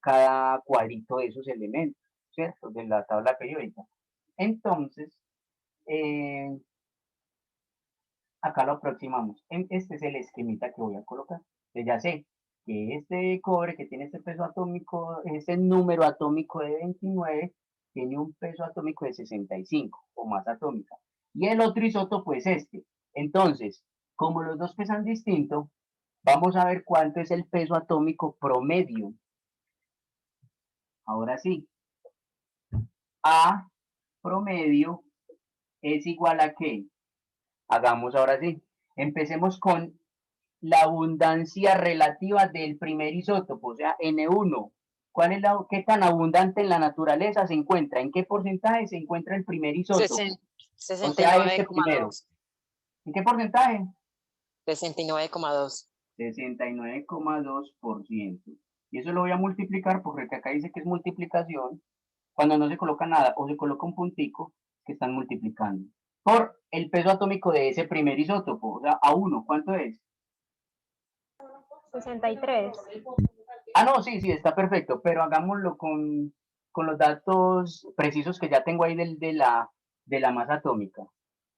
cada cuadrito de esos elementos, ¿cierto? De la tabla periódica. Entonces, acá lo aproximamos. Este es el esquemita que voy a colocar. Entonces ya sé que este cobre que tiene este peso atómico, este número atómico de 29, tiene un peso atómico de 65 o más atómica. Y el otro isótopo es este. Entonces, como los dos pesan distinto, vamos a ver cuánto es el peso atómico promedio. Ahora sí. A promedio es igual a ¿qué? Hagamos ahora sí. Empecemos con la abundancia relativa del primer isótopo, o sea, N1. ¿Qué tan abundante en la naturaleza se encuentra? ¿En qué porcentaje se encuentra el primer isótopo? O sea, este primero. 69,2. ¿En qué porcentaje? 69,2. 69,2%. Y eso lo voy a multiplicar porque acá dice que es multiplicación cuando no se coloca nada o se coloca un puntico que están multiplicando por el peso atómico de ese primer isótopo, o sea, A1, ¿cuánto es? 63. Ah, no, sí, está perfecto, pero hagámoslo con los datos precisos que ya tengo ahí de de la masa atómica.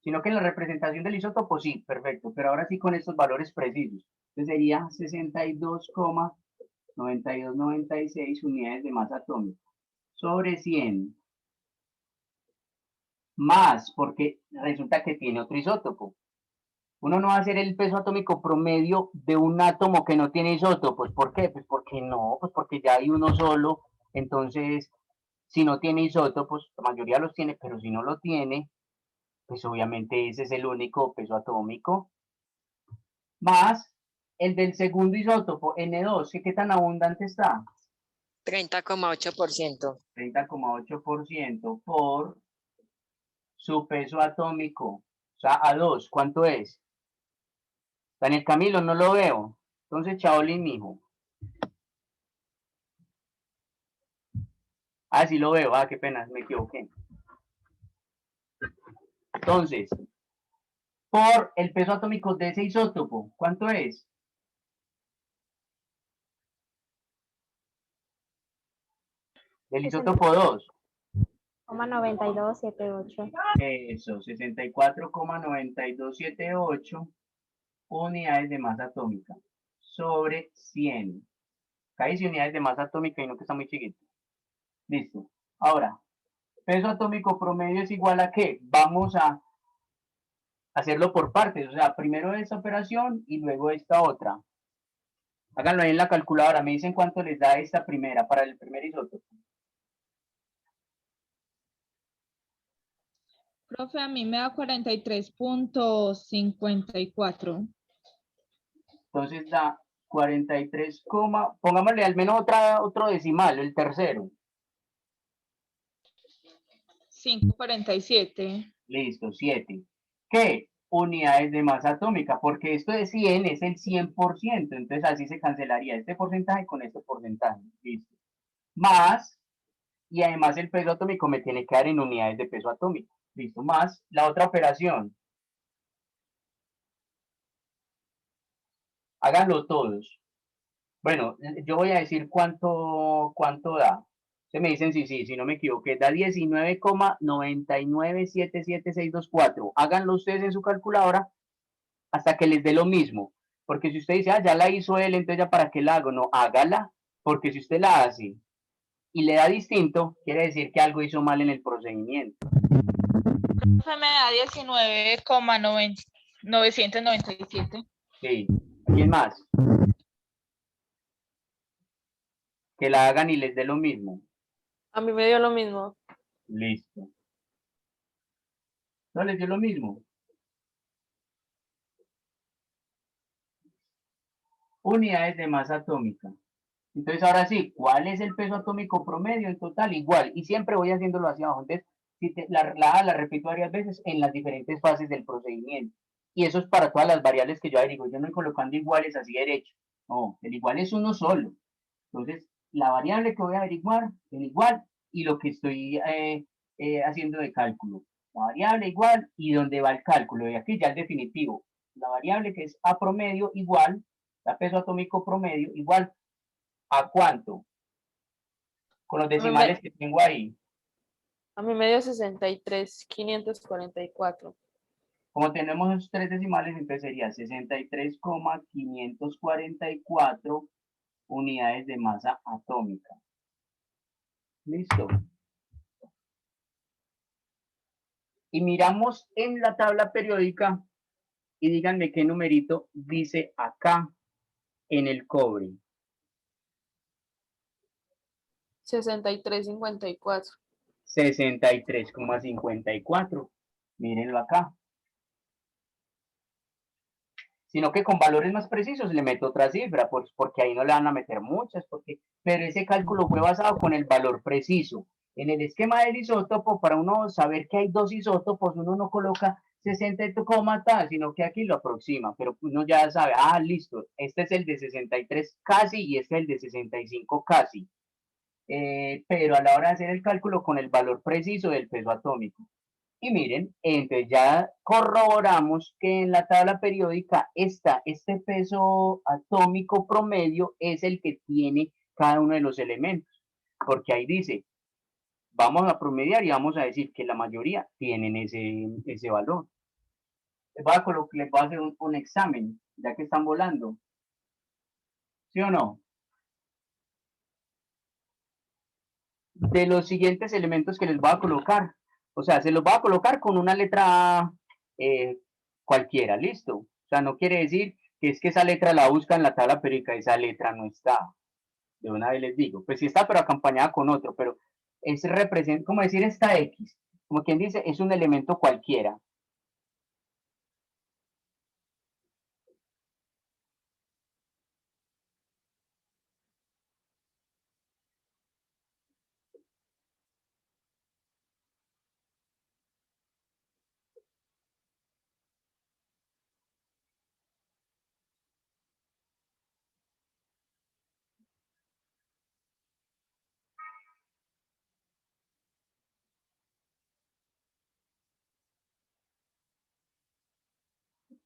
Sino que en la representación del isótopo sí, perfecto, pero ahora sí con estos valores precisos. Entonces sería 62,9296 unidades de masa atómica sobre 100 más, porque resulta que tiene otro isótopo. Uno no va a hacer el peso atómico promedio de un átomo que no tiene isótopos. ¿Por qué? Pues porque no, pues porque ya hay uno solo. Entonces, si no tiene isótopos, la mayoría los tiene, pero si no lo tiene, pues obviamente ese es el único peso atómico. Más el del segundo isótopo, N2, que qué tan abundante está. 30,8%. 30,8% por su peso atómico. O sea, A2, ¿cuánto es? Daniel Camilo, no lo veo. Entonces, Chaolín, mijo. Ah, sí lo veo. Ah, qué pena, me equivoqué. Entonces, por el peso atómico de ese isótopo, ¿cuánto es? Del isótopo 2. 9278. Eso, 64,9278 unidades de masa atómica sobre 100. Acá dice unidades de masa atómica y no que está muy chiquito. Listo. Ahora, peso atómico promedio es igual a ¿qué? Vamos a hacerlo por partes. O sea, primero esta operación y luego esta otra. Háganlo ahí en la calculadora. Me dicen cuánto les da esta primera para el primer isótopo. Profe, a mí me da 43,54. Entonces da 43, pongámosle al menos otro decimal, el tercero. 5,47. Listo, 7. ¿Qué? Unidades de masa atómica, porque esto de 100 es el 100%, entonces así se cancelaría este porcentaje con este porcentaje. Listo. Más, y además el peso atómico me tiene que dar en unidades de peso atómico. Listo, más la otra operación. Háganlo todos. Bueno, yo voy a decir cuánto da. Ustedes me dicen si no me equivoqué. Da 19,9977624. Háganlo ustedes en su calculadora hasta que les dé lo mismo. Porque si usted dice, ah, ya la hizo él, entonces ya para qué la hago. No, hágala, porque si usted la hace y le da distinto, quiere decir que algo hizo mal en el procedimiento. Profe, me da 19,997. Sí. ¿Quién más? Que la hagan y les dé lo mismo. A mí me dio lo mismo. Listo. ¿No les dio lo mismo? Unidades de masa atómica. Entonces, ahora sí, ¿cuál es el peso atómico promedio en total? Igual, y siempre voy haciéndolo hacia abajo. Entonces, si la repito varias veces en las diferentes fases del procedimiento. Y eso es para todas las variables que yo agrego. Yo no voy colocando iguales así derecho. No, el igual es uno solo. Entonces, la variable que voy a averiguar, el igual, y lo que estoy haciendo de cálculo. La variable igual y dónde va el cálculo. Y aquí ya el definitivo. La variable que es A promedio igual, la peso atómico promedio igual, ¿a cuánto? Con los decimales que tengo ahí. A mí me dio 63,544. Como tenemos esos tres decimales, entonces sería 63,544 unidades de masa atómica. Listo. Y miramos en la tabla periódica y díganme qué numerito dice acá en el cobre. 63,54. 63,54. Mírenlo acá. Sino que con valores más precisos le meto otra cifra, pues porque ahí no le van a meter muchas, pero ese cálculo fue basado con el valor preciso. En el esquema del isótopo, para uno saber que hay dos isótopos, uno no coloca 60 tal, sino que aquí lo aproxima, pero uno ya sabe, ah, listo, este es el de 63 casi y este es el de 65 casi. Pero a la hora de hacer el cálculo con el valor preciso del peso atómico. Y miren, entonces ya corroboramos que en la tabla periódica está este peso atómico promedio es el que tiene cada uno de los elementos, porque ahí dice vamos a promediar y vamos a decir que la mayoría tienen ese valor. Les voy a hacer un examen, ya que están volando. ¿Sí o no? De los siguientes elementos que les voy a colocar. O sea, se los voy a colocar con una letra cualquiera, ¿listo? O sea, no quiere decir que es que esa letra la busca en la tabla periódica, esa letra no está. De una vez les digo, pues sí está, pero acompañada con otro, pero es representa, como decir esta X, como quien dice, es un elemento cualquiera.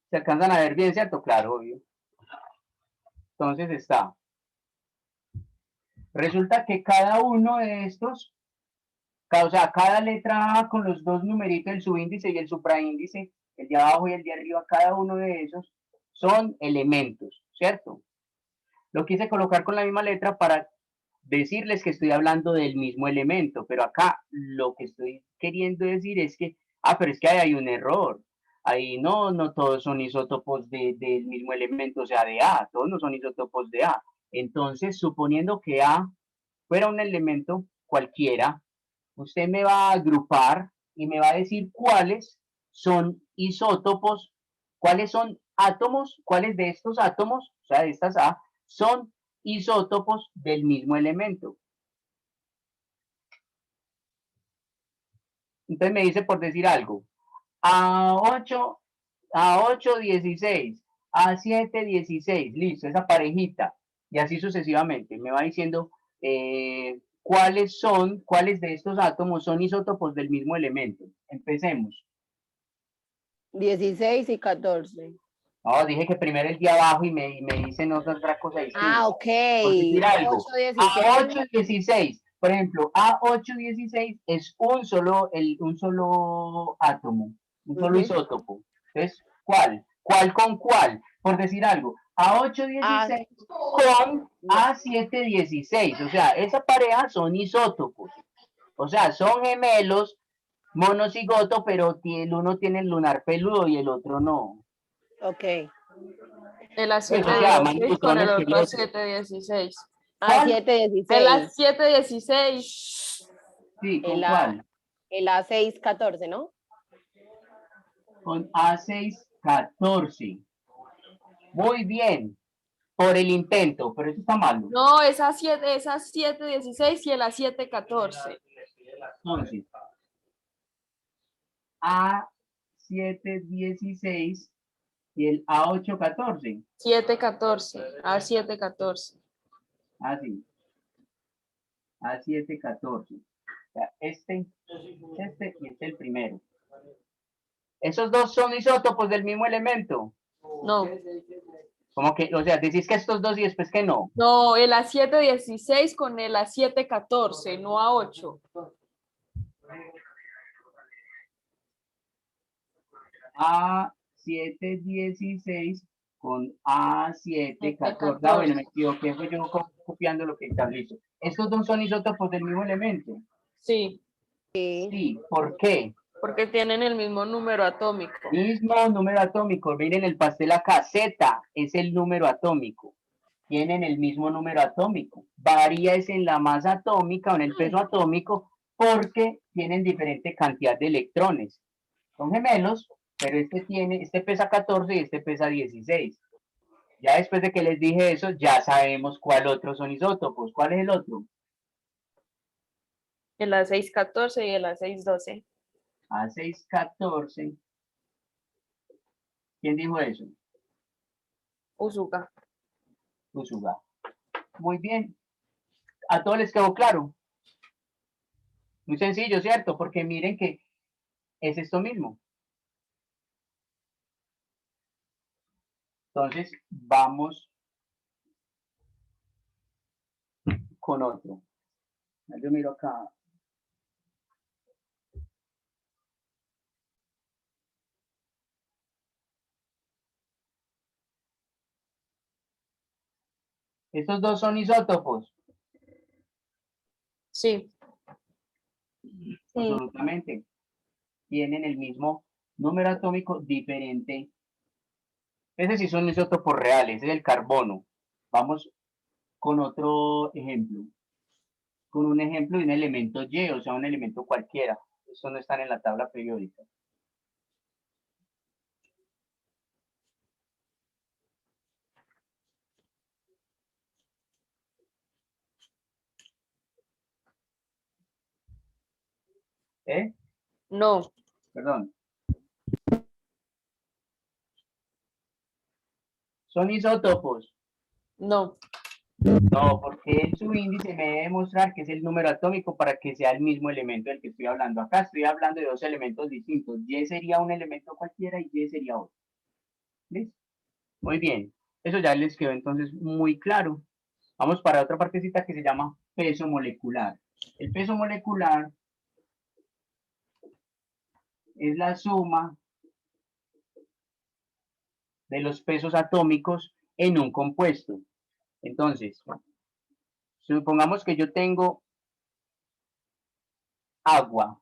¿Se alcanzan a ver bien, cierto? Claro, obvio. Entonces está. Resulta que cada uno de estos, o sea, cada letra con los dos numeritos, el subíndice y el supraíndice, el de abajo y el de arriba, cada uno de esos son elementos, ¿cierto? Lo quise colocar con la misma letra para decirles que estoy hablando del mismo elemento, pero acá lo que estoy queriendo decir es que, pero es que ahí hay un error. Ahí no todos son isótopos del mismo elemento, o sea, de A, todos no son isótopos de A. Entonces, suponiendo que A fuera un elemento cualquiera, usted me va a agrupar y me va a decir cuáles son isótopos, cuáles son átomos, cuáles de estos átomos, o sea, de estas A, son isótopos del mismo elemento. Entonces me dice por decir algo, A8, A8, 16, A7, 16, listo, esa parejita, y así sucesivamente. Me va diciendo cuáles de estos átomos son isótopos del mismo elemento. Empecemos. 16 y 14. No, dije que primero el de abajo y me dicen otra cosa distinta. Ah, ok. Por decir algo, 8, 16. A8, 16. Por ejemplo, A8, 16 es un solo átomo, un solo isótopo. Entonces, ¿cuál? ¿Cuál con cuál? Por decir algo, A8, 16 con A7, 16. O sea, esa pareja son isótopos. O sea, son gemelos monocigoto, pero el uno tiene el lunar peludo y el otro no. Ok. El Pues, o A7 sea, más 16 con el neutrones que el otro otro. A7 16. A7, El 16. A7 16. Sí, ¿con El, cuál? el A6, 14, ¿no? Con A6, 14. Muy bien, por el intento, pero eso está malo. No, es A7 16 y el A7 14. Entonces, A7, 16 y el A8, 14. 7 14. A7 14. Así. A7, 14. O sea, este y este el primero. Esos dos son isótopos del mismo elemento. No. Como que, o sea, decís que estos dos y después que no. No, el A7 16 con el A7 14, no A8. A7, 16 con A7, 14. Ah, bueno, me equivoqué, fue yo copiando lo que está listo. Estos dos son isótopos del mismo elemento. Sí. Sí, ¿por qué? Porque tienen el mismo número atómico. Mismo número atómico. Miren el pastel acá. Z es el número atómico. Tienen el mismo número atómico. Varía es en la masa atómica o en el peso atómico porque tienen diferente cantidad de electrones. Son gemelos, pero este pesa 14 y este pesa 16. Ya después de que les dije eso, ya sabemos cuál otro son isótopos. ¿Cuál es el otro? El A6 14 y el A6 12. A6, 14. ¿Quién dijo eso? Usuga. Usuga. Muy bien. ¿A todos les quedó claro? Muy sencillo, ¿cierto? Porque miren que es esto mismo. Entonces, vamos con otro. Yo miro acá. Estos dos son isótopos. Sí. Absolutamente. Tienen el mismo número atómico diferente. Ese sí son isótopos reales, es el carbono. Vamos con otro ejemplo. Con un ejemplo de un elemento Y, o sea, un elemento cualquiera. Estos no están en la tabla periódica. ¿Eh? No. Perdón. Son isótopos. No. No, porque su índice me debe mostrar que es el número atómico para que sea el mismo elemento del que estoy hablando. Acá estoy hablando de dos elementos distintos. Y sería un elemento cualquiera y Y sería otro. ¿Listo? Muy bien. Eso ya les quedó entonces muy claro. Vamos para otra partecita que se llama peso molecular. El peso molecular es la suma de los pesos atómicos en un compuesto. Entonces, supongamos que yo tengo agua.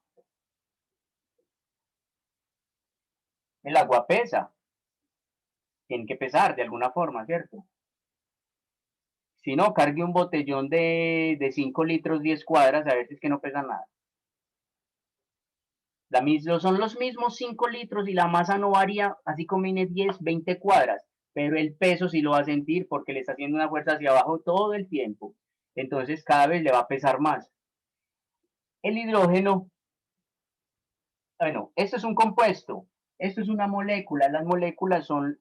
El agua pesa. Tiene que pesar de alguna forma, ¿cierto? Si no, cargue un botellón de 5 litros, 10 cuadras, a ver si es que no pesa nada. Son los mismos 5 litros y la masa no varía, así combine 10, 20 cuadras, pero el peso sí lo va a sentir porque le está haciendo una fuerza hacia abajo todo el tiempo. Entonces cada vez le va a pesar más. El hidrógeno, bueno, esto es un compuesto, esto es una molécula. Las moléculas son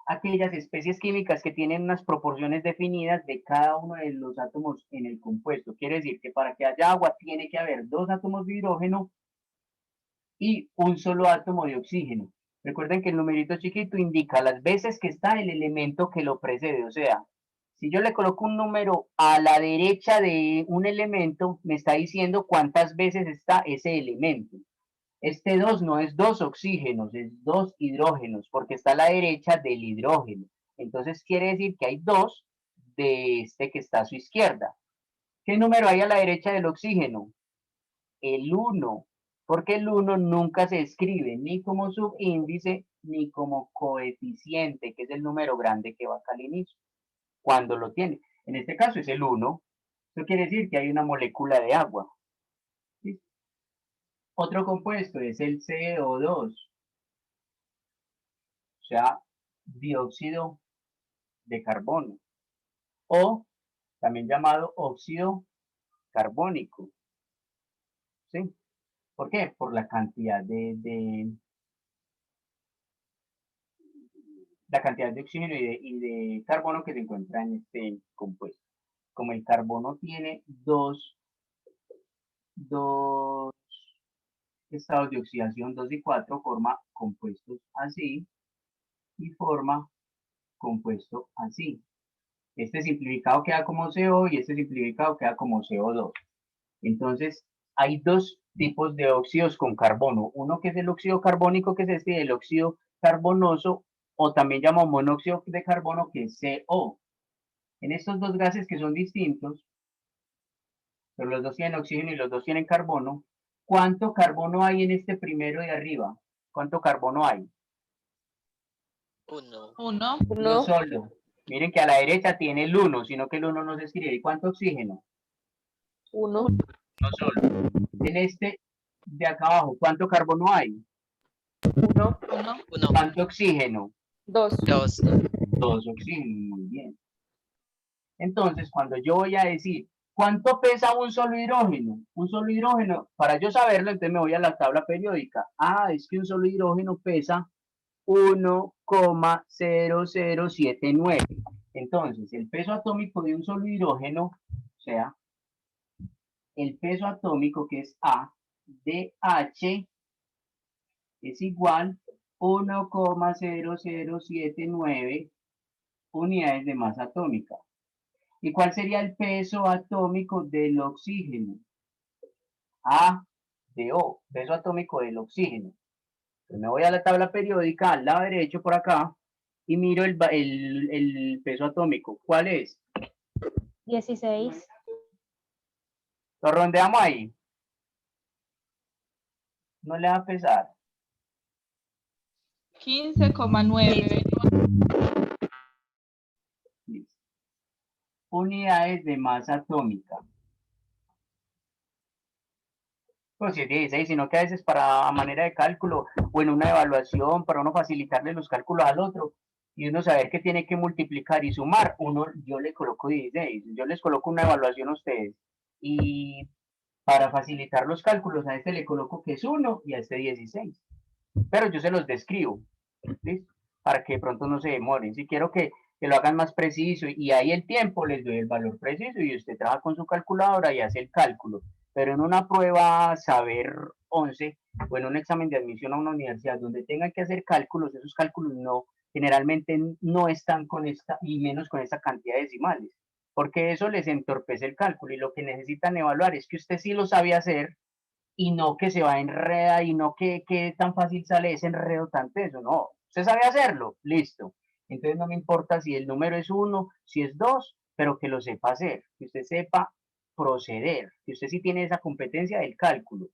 aquellas especies químicas que tienen unas proporciones definidas de cada uno de los átomos en el compuesto. Quiere decir que para que haya agua tiene que haber 2 átomos de hidrógeno y un solo átomo de oxígeno. Recuerden que el numerito chiquito indica las veces que está el elemento que lo precede. O sea, si yo le coloco un número a la derecha de un elemento, me está diciendo cuántas veces está ese elemento. Este 2 no es 2 oxígenos, es 2 hidrógenos, porque está a la derecha del hidrógeno. Entonces quiere decir que hay 2 de este que está a su izquierda. ¿Qué número hay a la derecha del oxígeno? El 1, porque el 1 nunca se escribe ni como subíndice ni como coeficiente, que es el número grande que va acá al inicio, cuando lo tiene. En este caso es el 1. Eso quiere decir que hay una molécula de agua. ¿Sí? Otro compuesto es el CO2, o sea, dióxido de carbono, o también llamado óxido carbónico. ¿Sí? ¿Por qué? Por la cantidad la cantidad de oxígeno y de carbono que se encuentra en este compuesto. Como el carbono tiene dos estados de oxidación, 2 y 4, forma compuestos así y forma compuesto así. Este simplificado queda como CO y este simplificado queda como CO2. Entonces, hay dos tipos de óxidos con carbono. Uno que es el óxido carbónico, que es este, y el óxido carbonoso, o también llamado monóxido de carbono, que es CO. En estos dos gases que son distintos, pero los dos tienen oxígeno y los dos tienen carbono, ¿cuánto carbono hay en este primero de arriba? ¿Cuánto carbono hay? 1. 1, Uno No. solo. Miren que a la derecha tiene el 1, sino que el 1 no se escribe. ¿Y cuánto oxígeno? 1. Uno solo. En este de acá abajo, ¿cuánto carbono hay? 1. 1, 1. ¿Cuánto oxígeno? 2. 2. 2 oxígenos, muy bien. Entonces, cuando yo voy a decir, ¿cuánto pesa un solo hidrógeno? Un solo hidrógeno, para yo saberlo, entonces me voy a la tabla periódica. Ah, es que un solo hidrógeno pesa 1,0079. Entonces, el peso atómico de un solo hidrógeno, o sea, el peso atómico que es A de H es igual 1,0079 unidades de masa atómica. ¿Y cuál sería el peso atómico del oxígeno? A de O, peso atómico del oxígeno. Entonces me voy a la tabla periódica al lado derecho por acá y miro el peso atómico. ¿Cuál es? 16. Lo rondeamos ahí. No le va a pesar. 15,9. Listo. Unidades de masa atómica. Pues si es 16, sino que a veces para a manera de cálculo o en una evaluación, para uno facilitarle los cálculos al otro y uno saber que tiene que multiplicar y sumar, yo le coloco 16, yo les coloco una evaluación a ustedes y para facilitar los cálculos a este le coloco que es 1 y a este 16, pero yo se los describo, ¿listo? Para que de pronto no se demoren. Si quiero que lo hagan más preciso y ahí el tiempo les doy el valor preciso y usted trabaja con su calculadora y hace el cálculo. Pero en una prueba saber 11 o en un examen de admisión a una universidad donde tengan que hacer cálculos, esos cálculos generalmente no están con esta y menos con esta cantidad de decimales, porque eso les entorpece el cálculo y lo que necesitan evaluar es que usted sí lo sabe hacer y no que se va a enredar y no que tan fácil sale ese enredo tan teso, no, usted sabe hacerlo, listo. Entonces no me importa si el número es 1, si es 2, pero que lo sepa hacer, que usted sepa proceder, que usted sí tiene esa competencia del cálculo.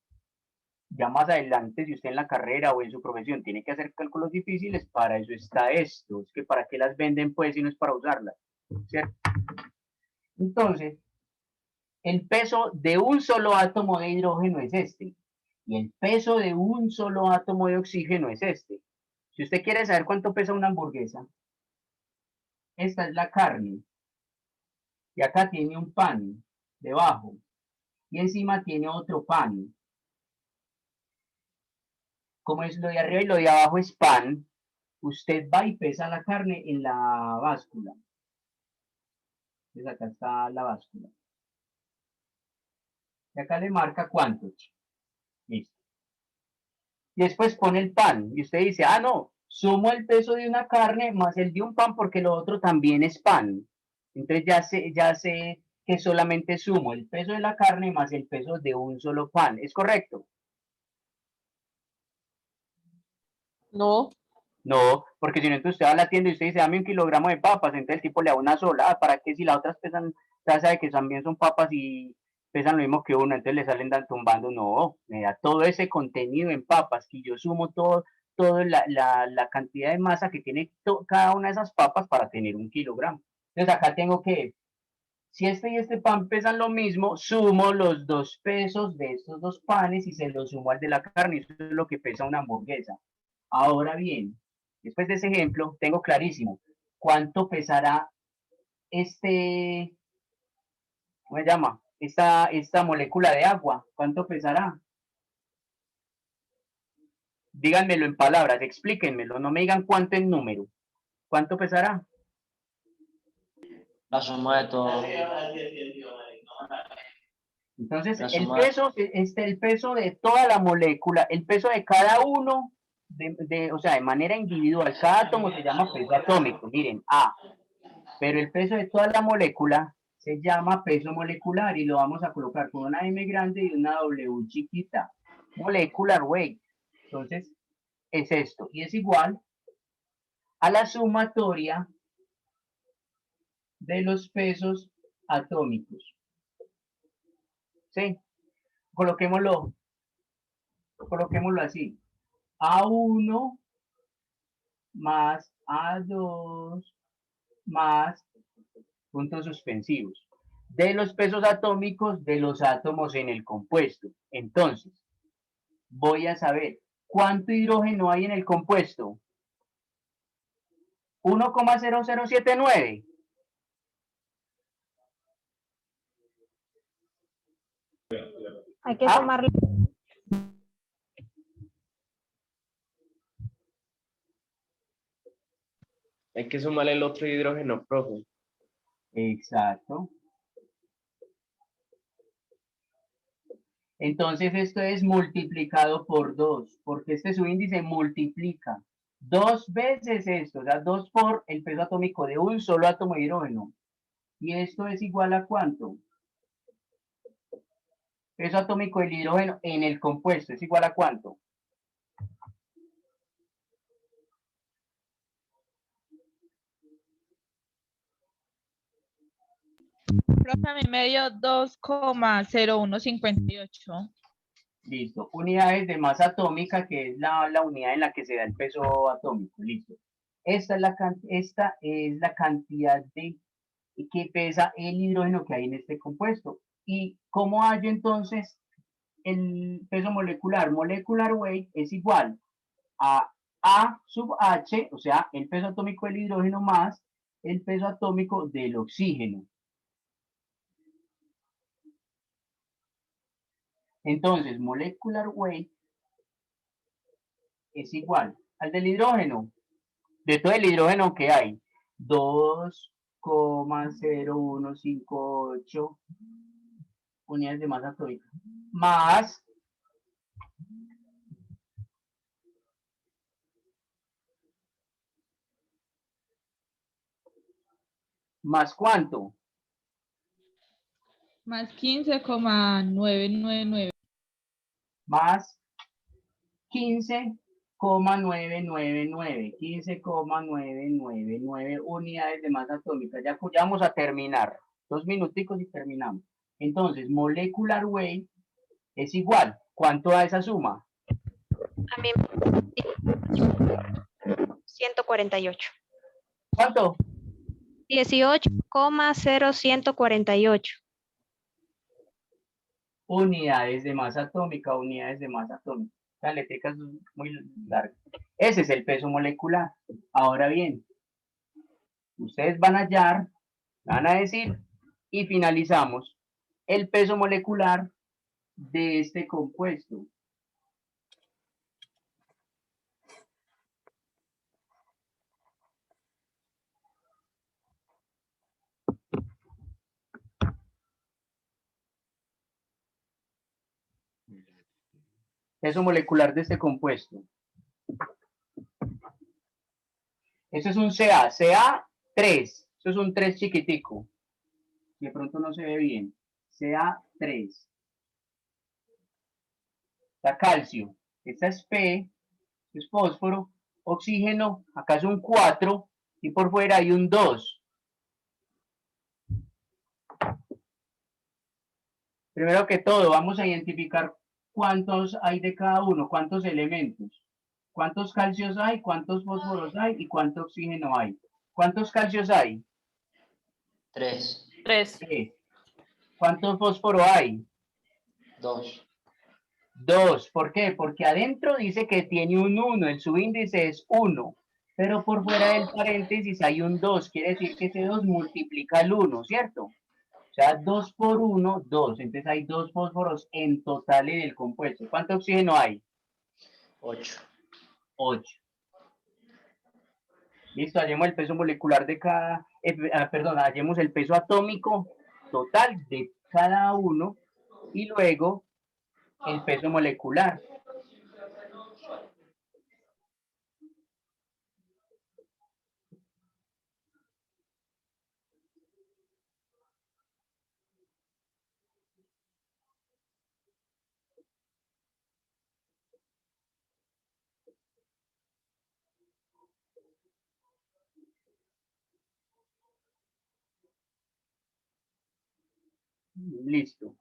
Ya más adelante, si usted en la carrera o en su profesión tiene que hacer cálculos difíciles, para eso está esto, es que para qué las venden pues si no es para usarlas, ¿cierto? Entonces, el peso de un solo átomo de hidrógeno es este, y el peso de un solo átomo de oxígeno es este. Si usted quiere saber cuánto pesa una hamburguesa, esta es la carne, y acá tiene un pan debajo, y encima tiene otro pan. Como es lo de arriba y lo de abajo es pan, usted va y pesa la carne en la báscula. Entonces acá está la báscula. Y acá le marca cuánto. Listo. Y después pone el pan. Y usted dice, ah, no, sumo el peso de una carne más el de un pan porque lo otro también es pan. Entonces ya sé que solamente sumo el peso de la carne más el peso de un solo pan. ¿Es correcto? No. No, porque si no, entonces usted va a la tienda y usted dice, dame 1 kilogramo de papas, entonces el tipo le da una sola, ¿para qué? Si las otras pesan, ya sabe que también son papas y pesan lo mismo que una, entonces le salen tumbando, no, me da todo ese contenido en papas, que yo sumo todo la cantidad de masa que tiene cada una de esas papas para tener 1 kilogramo. Entonces acá tengo que, si este y este pan pesan lo mismo, sumo los dos pesos de estos dos panes y se los sumo al de la carne, eso es lo que pesa una hamburguesa. Ahora bien, después de ese ejemplo, tengo clarísimo cuánto pesará ¿cómo se llama? Esta molécula de agua, ¿cuánto pesará? Díganmelo en palabras, explíquenmelo, no me digan cuánto en número. ¿Cuánto pesará? La suma de todo. Entonces, La el suma el peso de toda la molécula, el peso de cada uno, o sea, de manera individual, cada átomo se llama peso atómico, miren, A, pero el peso de toda la molécula se llama peso molecular y lo vamos a colocar con una M grande y una W chiquita, molecular weight. Entonces, es esto, y es igual a la sumatoria de los pesos atómicos. ¿Sí? Coloquémoslo así. A1 más A2 más puntos suspensivos de los pesos atómicos de los átomos en el compuesto. Entonces, voy a saber cuánto hidrógeno hay en el compuesto. 1,0079. Hay que sumarle. Hay que sumarle el otro hidrógeno, profe. Exacto. Entonces esto es multiplicado por 2, porque este subíndice multiplica 2 veces esto, o sea, 2 por el peso atómico de un solo átomo de hidrógeno. ¿Y esto es igual a cuánto? Peso atómico del hidrógeno en el compuesto, ¿es igual a cuánto? profe, a mí me dio 2,0158. Listo. Unidades de masa atómica, que es la unidad en la que se da el peso atómico. Listo. Esta es la cantidad de que pesa el hidrógeno que hay en este compuesto. ¿Y cómo hallo entonces el peso molecular? Molecular weight es igual a A sub H, o sea, el peso atómico del hidrógeno más el peso atómico del oxígeno. Entonces, molecular weight es igual al del hidrógeno. De todo el hidrógeno que hay, 2,0158 unidades de masa atómica, más ¿cuánto? Más 15,999. Más 15,999, 15,999 unidades de masa atómica. Ya vamos a terminar. 2 minuticos y terminamos. Entonces, molecular weight es igual. ¿Cuánto da esa suma? A mí 148. ¿Cuánto? 18,0148. Unidades de masa atómica, unidades de masa atómica. La letra es muy larga. Ese es el peso molecular. Ahora bien, ustedes van a hallar, van a decir, y finalizamos el peso molecular de este compuesto. Peso molecular de este compuesto. Eso es un Ca, Ca3. Eso es un 3 chiquitico. De pronto no se ve bien. Ca3. La calcio. Esta es P, es fósforo. Oxígeno, acá es un 4 y por fuera hay un 2. Primero que todo, vamos a identificar cuántos hay de cada uno, cuántos elementos. ¿Cuántos calcios hay? ¿Cuántos fósforos hay? ¿Y cuánto oxígeno hay? ¿Cuántos calcios hay? 3, 3. ¿Cuántos fósforo hay? 2, 2. ¿Por qué? Porque adentro dice que tiene un 1, el subíndice es 1, pero por fuera del paréntesis hay un 2, quiere decir que ese 2 multiplica el 1, ¿cierto? O sea, 2 por 1, 2. Entonces hay 2 fósforos en total en el compuesto. ¿Cuánto oxígeno hay? 8. 8. Listo, hallemos el peso molecular de cada, hallemos el peso atómico total de cada uno y luego el peso molecular. Listo.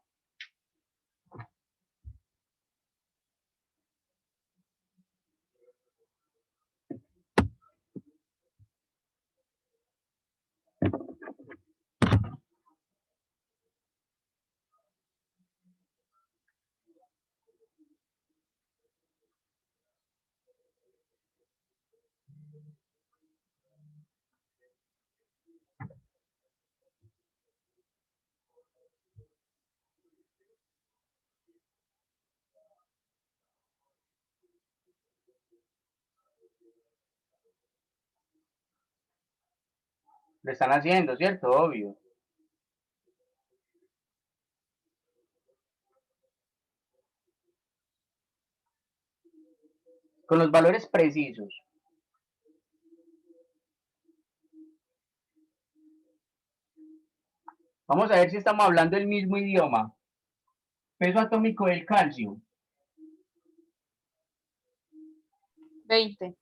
Lo están haciendo, ¿cierto? Obvio. Con los valores precisos. Vamos a ver si estamos hablando el mismo idioma. Peso atómico del calcio. 20.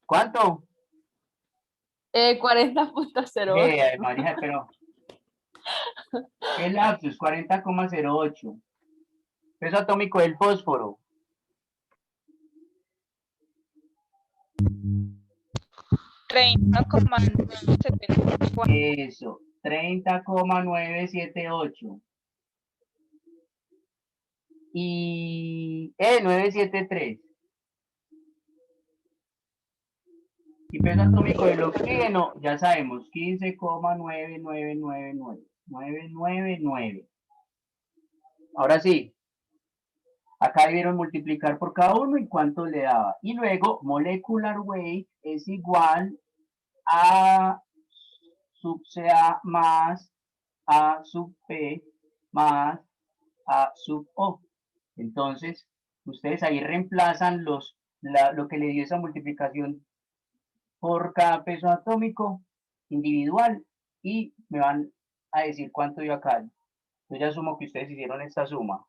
¿Cuánto? 40,08. María, pero ¿Qué lapsus? 40,08. Peso atómico del fósforo. 30,974. Eso, 30,978. Y 973. Y peso atómico del oxígeno, ya sabemos, 15,99999. Ahora sí, acá debieron multiplicar por cada uno y cuánto le daba. Y luego, molecular weight es igual a sub CA más A sub P más A sub O. Entonces, ustedes ahí reemplazan lo que le dio esa multiplicación por cada peso atómico individual y me van a decir cuánto dio acá. Yo ya asumo que ustedes hicieron esta suma.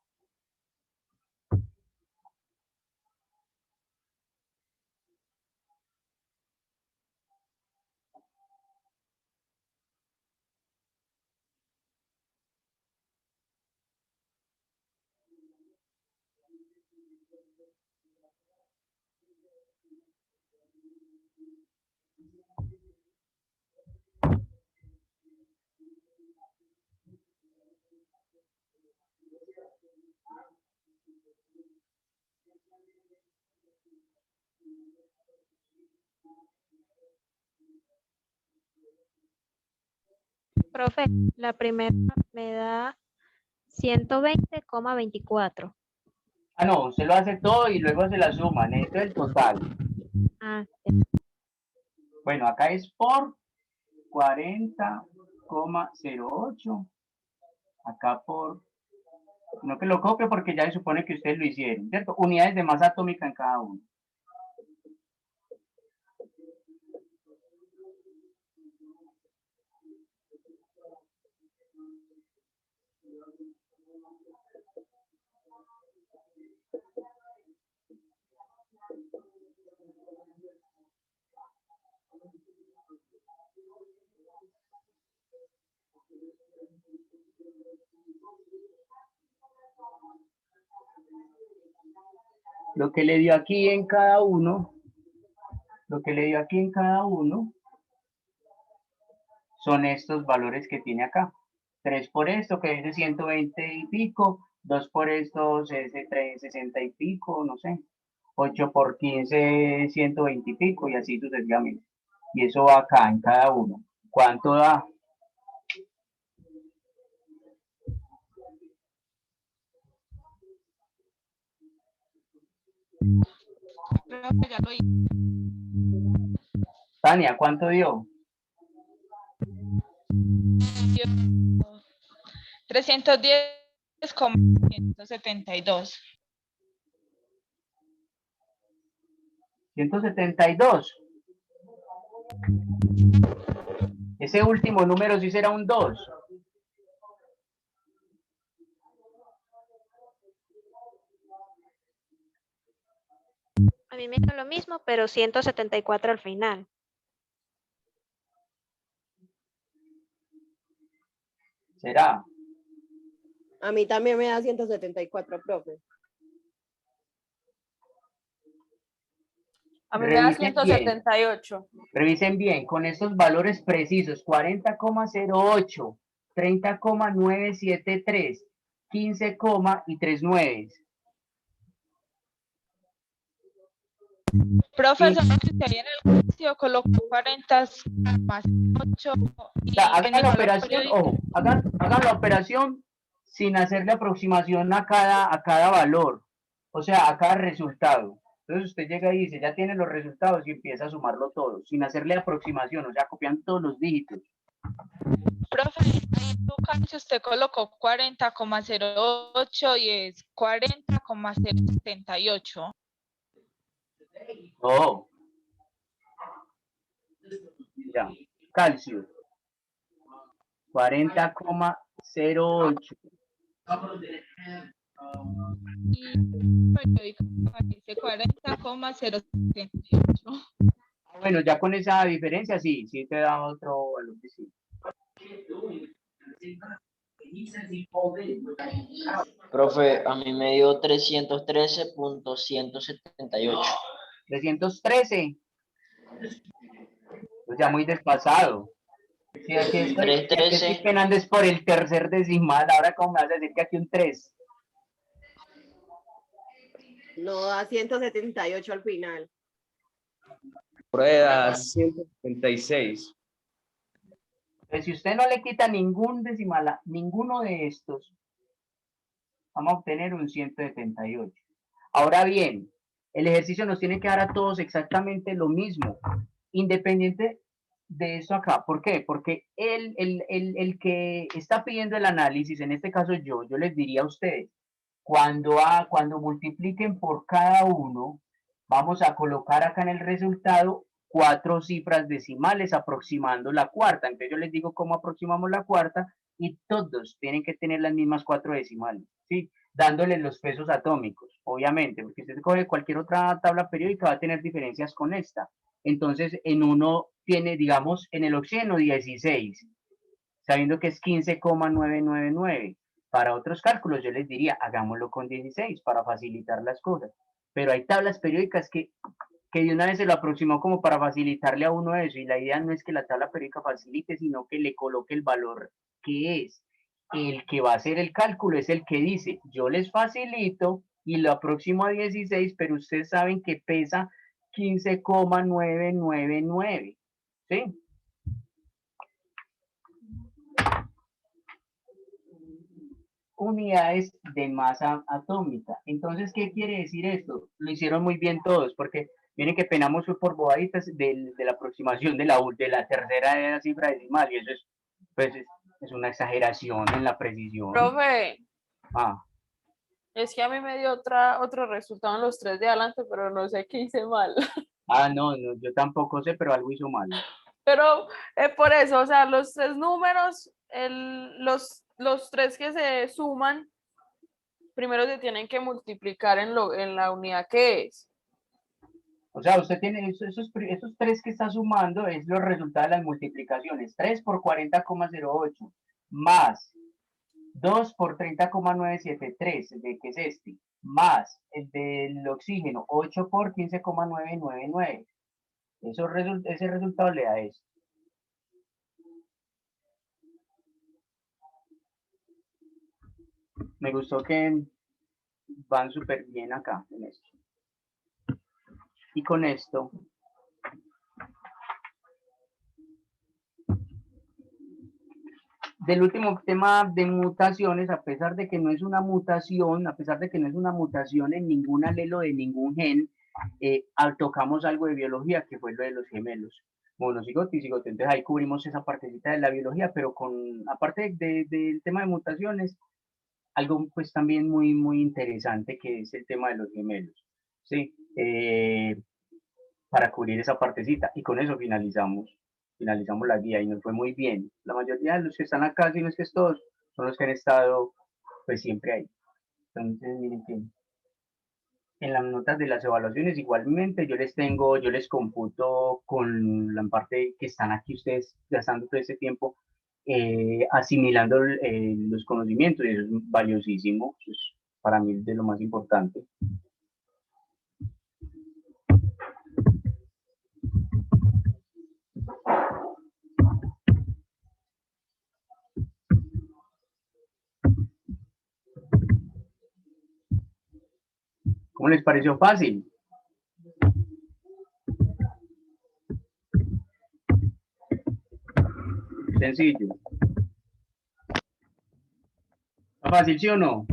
Profe, la primera me da 120,24. Ah, no, usted lo hace todo y luego se la suma. Necesito el total. Ah, Bueno, acá es por 40,08. Acá por... No que lo copio porque ya se supone que ustedes lo hicieron, ¿cierto? Unidades de masa atómica en cada uno. Lo que le dio aquí en cada uno, son estos valores que tiene acá. 3 por esto, que es de 120 y pico, 2 por esto es de 360 y pico, no sé. 8 por 15, 120 y pico, y así sucesivamente. Y eso va acá en cada uno. ¿Cuánto da? Profe, ya lo hice. Tania, ¿cuánto dio? 310,172. 172. Ese último número sí será un 2. a mí me da lo mismo, pero 174 al final. ¿Será? A mí también me da 174, profe. A mí me da Revisen bien. 178. Revisen bien, con estos valores precisos, 40,08, 30,973, 15, y 3 nueves. Profesor, que usted ahí en el juicio colocó 40 más 8 y Hagan la mejor operación, periódica. ojo, hagan la operación sin hacerle aproximación a cada valor, o sea, a cada resultado. Entonces usted llega y dice, ya tiene los resultados y empieza a sumarlo todo, sin hacerle aproximación, o sea, copian todos los dígitos. Profe, ahí en tu caso usted colocó 40,08 y es 40,078. No. Ya, calcio. 40,08. Y periódica dice 40,078. Bueno, ya con esa diferencia sí te da otro valor distinto. Profe, a mí me dio 313.178. 313. Pues ya muy desfasado. Sí, aquí estoy 313. penando es por el tercer decimal. Ahora, ¿cómo me vas a decir que aquí un 3? No da 178 al final. Prueba 176. Pues si usted no le quita ningún decimal a ninguno de estos, vamos a obtener un 178. Ahora bien, el ejercicio nos tiene que dar a todos exactamente lo mismo, independiente de eso acá. ¿Por qué? Porque el que está pidiendo el análisis, en este caso yo les diría a ustedes, cuando multipliquen por cada uno, vamos a colocar acá en el resultado 4 cifras decimales aproximando la cuarta. Entonces yo les digo cómo aproximamos la cuarta y todos tienen que tener las mismas 4 decimales, ¿sí? Dándole los pesos atómicos, obviamente, porque si usted coge cualquier otra tabla periódica va a tener diferencias con esta. Entonces en uno tiene, digamos, en el oxígeno 16, sabiendo que es 15,999. Para otros cálculos yo les diría, hagámoslo con 16 para facilitar las cosas. Pero hay tablas periódicas que de una vez se lo aproximó como para facilitarle a uno eso, y la idea no es que la tabla periódica facilite, sino que le coloque el valor que es. El que va a hacer el cálculo es el que dice, yo les facilito y lo aproximo a 16, pero ustedes saben que pesa 15,999, ¿sí? Unidades de masa atómica. Entonces, ¿qué quiere decir esto? Lo hicieron muy bien todos, porque miren que penamos por bobaditas de la aproximación de la tercera de la cifra decimal, y eso es, pues, es una exageración en la precisión. Profe, Ah, es que a mí me dio otro resultado en los 3 de adelante, pero no sé qué hice mal. no, yo tampoco sé, pero algo hizo mal. Pero por eso, o sea, los 3 números, los 3 que se suman, primero se tienen que multiplicar en la unidad que es. O sea, usted tiene esos 3 que está sumando, es los resultados de las multiplicaciones. 3 por 40,08 más 2 por 30,973, de que es este, más el del oxígeno, 8 por 15,999. Ese resultado le da esto. Me gustó que van súper bien acá en esto. Y con esto del último tema de mutaciones, a pesar de que no es una mutación, en ningún alelo de ningún gen, tocamos algo de biología, que fue lo de los gemelos, monocigote y cigote. Entonces ahí cubrimos esa partecita de la biología, pero aparte del tema de mutaciones, algo pues también muy, muy interesante, que es el tema de los gemelos, ¿sí? Para cubrir esa partecita, y con eso finalizamos la guía y nos fue muy bien. La mayoría de los que están acá, si no es que es todos, son los que han estado pues siempre ahí. Entonces miren que en las notas de las evaluaciones igualmente yo les computo con la parte que están aquí ustedes gastando todo ese tiempo asimilando los conocimientos, y eso es valiosísimo, eso es para mí de lo más importante. ¿Cómo les pareció fácil? Sencillo. ¿Fácil, sí o no?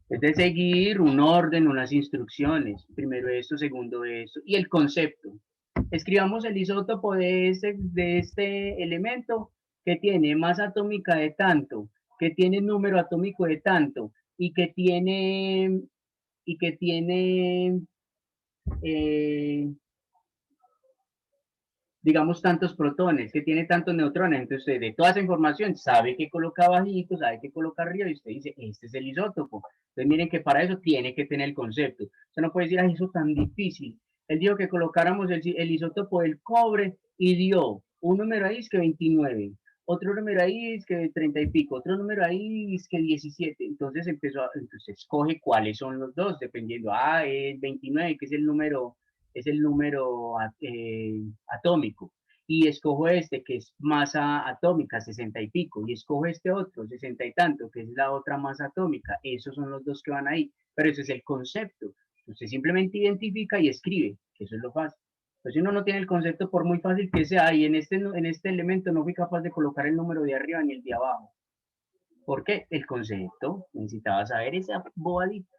Es de seguir un orden, unas instrucciones. Primero esto, segundo esto. Y el concepto. Escribamos el isótopo de este elemento que tiene masa atómica de tanto, que tiene número atómico de tanto, y que tiene digamos, tantos protones, que tiene tantos neutrones. Entonces, usted de toda esa información sabe qué coloca abajito, sabe qué coloca arriba, y usted dice, este es el isótopo. Entonces, miren que para eso tiene que tener el concepto. Usted no puede decir, ay, eso tan difícil. Él dijo que colocáramos el isótopo del cobre y dio un número ahí, es que 29. otro número ahí es que 30 y pico, otro número ahí es que 17. Entonces entonces escoge cuáles son los dos, dependiendo. Ah, es 29, que es el número atómico. Y escojo este, que es masa atómica, 60 y pico. Y escojo este otro, 60 y tanto, que es la otra masa atómica. Esos son los dos que van ahí. Pero ese es el concepto. Usted simplemente identifica y escribe, que eso es lo fácil. Pues si uno no tiene el concepto, por muy fácil que sea, y en este elemento no fui capaz de colocar el número de arriba ni el de abajo. ¿Por qué? El concepto. Necesitaba saber esa bobadita.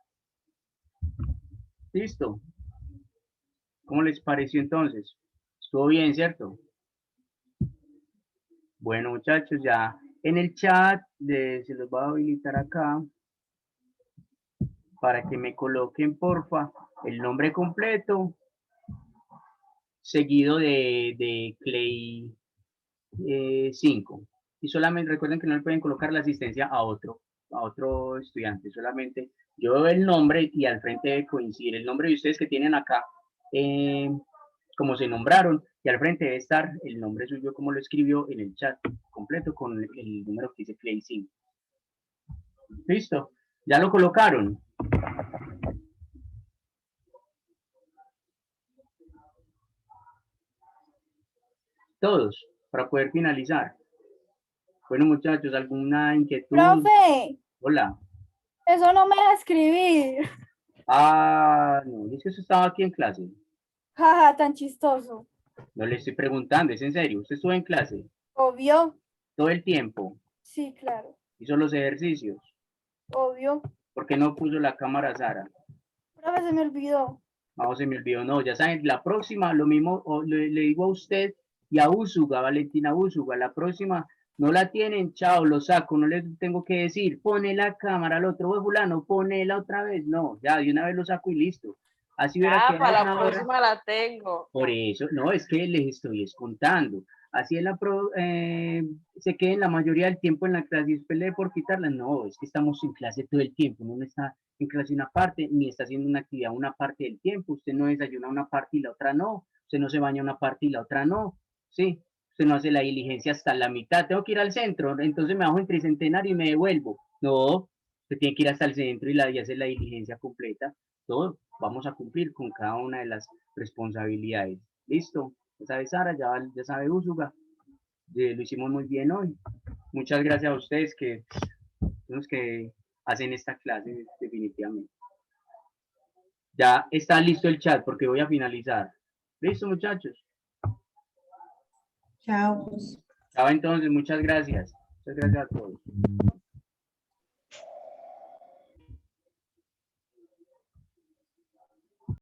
¿Listo? ¿Cómo les pareció entonces? ¿Estuvo bien, cierto? Bueno, muchachos, ya en el chat se los voy a habilitar acá para que me coloquen, porfa, el nombre completo, seguido de Clay 5. Y solamente recuerden que no le pueden colocar la asistencia a otro estudiante. Solamente yo veo el nombre y al frente debe coincidir el nombre de ustedes que tienen acá, como se nombraron, y al frente debe estar el nombre suyo como lo escribió en el chat completo con el número que dice Clay 5. ¿Listo? ¿Ya lo colocaron? Todos, para poder finalizar. Bueno, muchachos, ¿alguna inquietud? Profe, Hola. eso no me deja escribir. Ah, no, es que eso estaba aquí en clase. Jaja, tan chistoso. No le estoy preguntando, es en serio. ¿Usted estuvo en clase Obvio. todo el tiempo? Sí, claro. ¿Hizo los ejercicios? Obvio. ¿Por qué no puso la cámara, Sara? Profe, se me olvidó. No, se me olvidó. No, ya saben, la próxima, lo mismo le digo a usted y a Úsuga, Valentina Úsuga, la próxima no la tienen, chao, lo saco, no les tengo que decir, pone la cámara al otro, fulano, ponela otra vez. No, ya de una vez lo saco y listo. Así verá que para la próxima la tengo. Por eso, no, es que les estoy contando. Así se queden la mayoría del tiempo en la clase y después le dé por quitarla. No, es que estamos en clase todo el tiempo. Uno no está en clase una parte, ni está haciendo una actividad una parte del tiempo. Usted no desayuna una parte y la otra no. Usted no se baña una parte y la otra no. Sí, usted no hace la diligencia hasta la mitad. Tengo que ir al centro, entonces me bajo en Tricentenario y me devuelvo. No, usted tiene que ir hasta el centro y hacer la diligencia completa. Todo vamos a cumplir con cada una de las responsabilidades. ¿Listo? Ya sabe Sara, ya sabe Úsuga. Lo hicimos muy bien hoy. Muchas gracias a ustedes que son los que hacen esta clase definitivamente. Ya está listo el chat porque voy a finalizar. ¿Listo, muchachos? Chao. Chao entonces, muchas gracias. Muchas gracias a todos.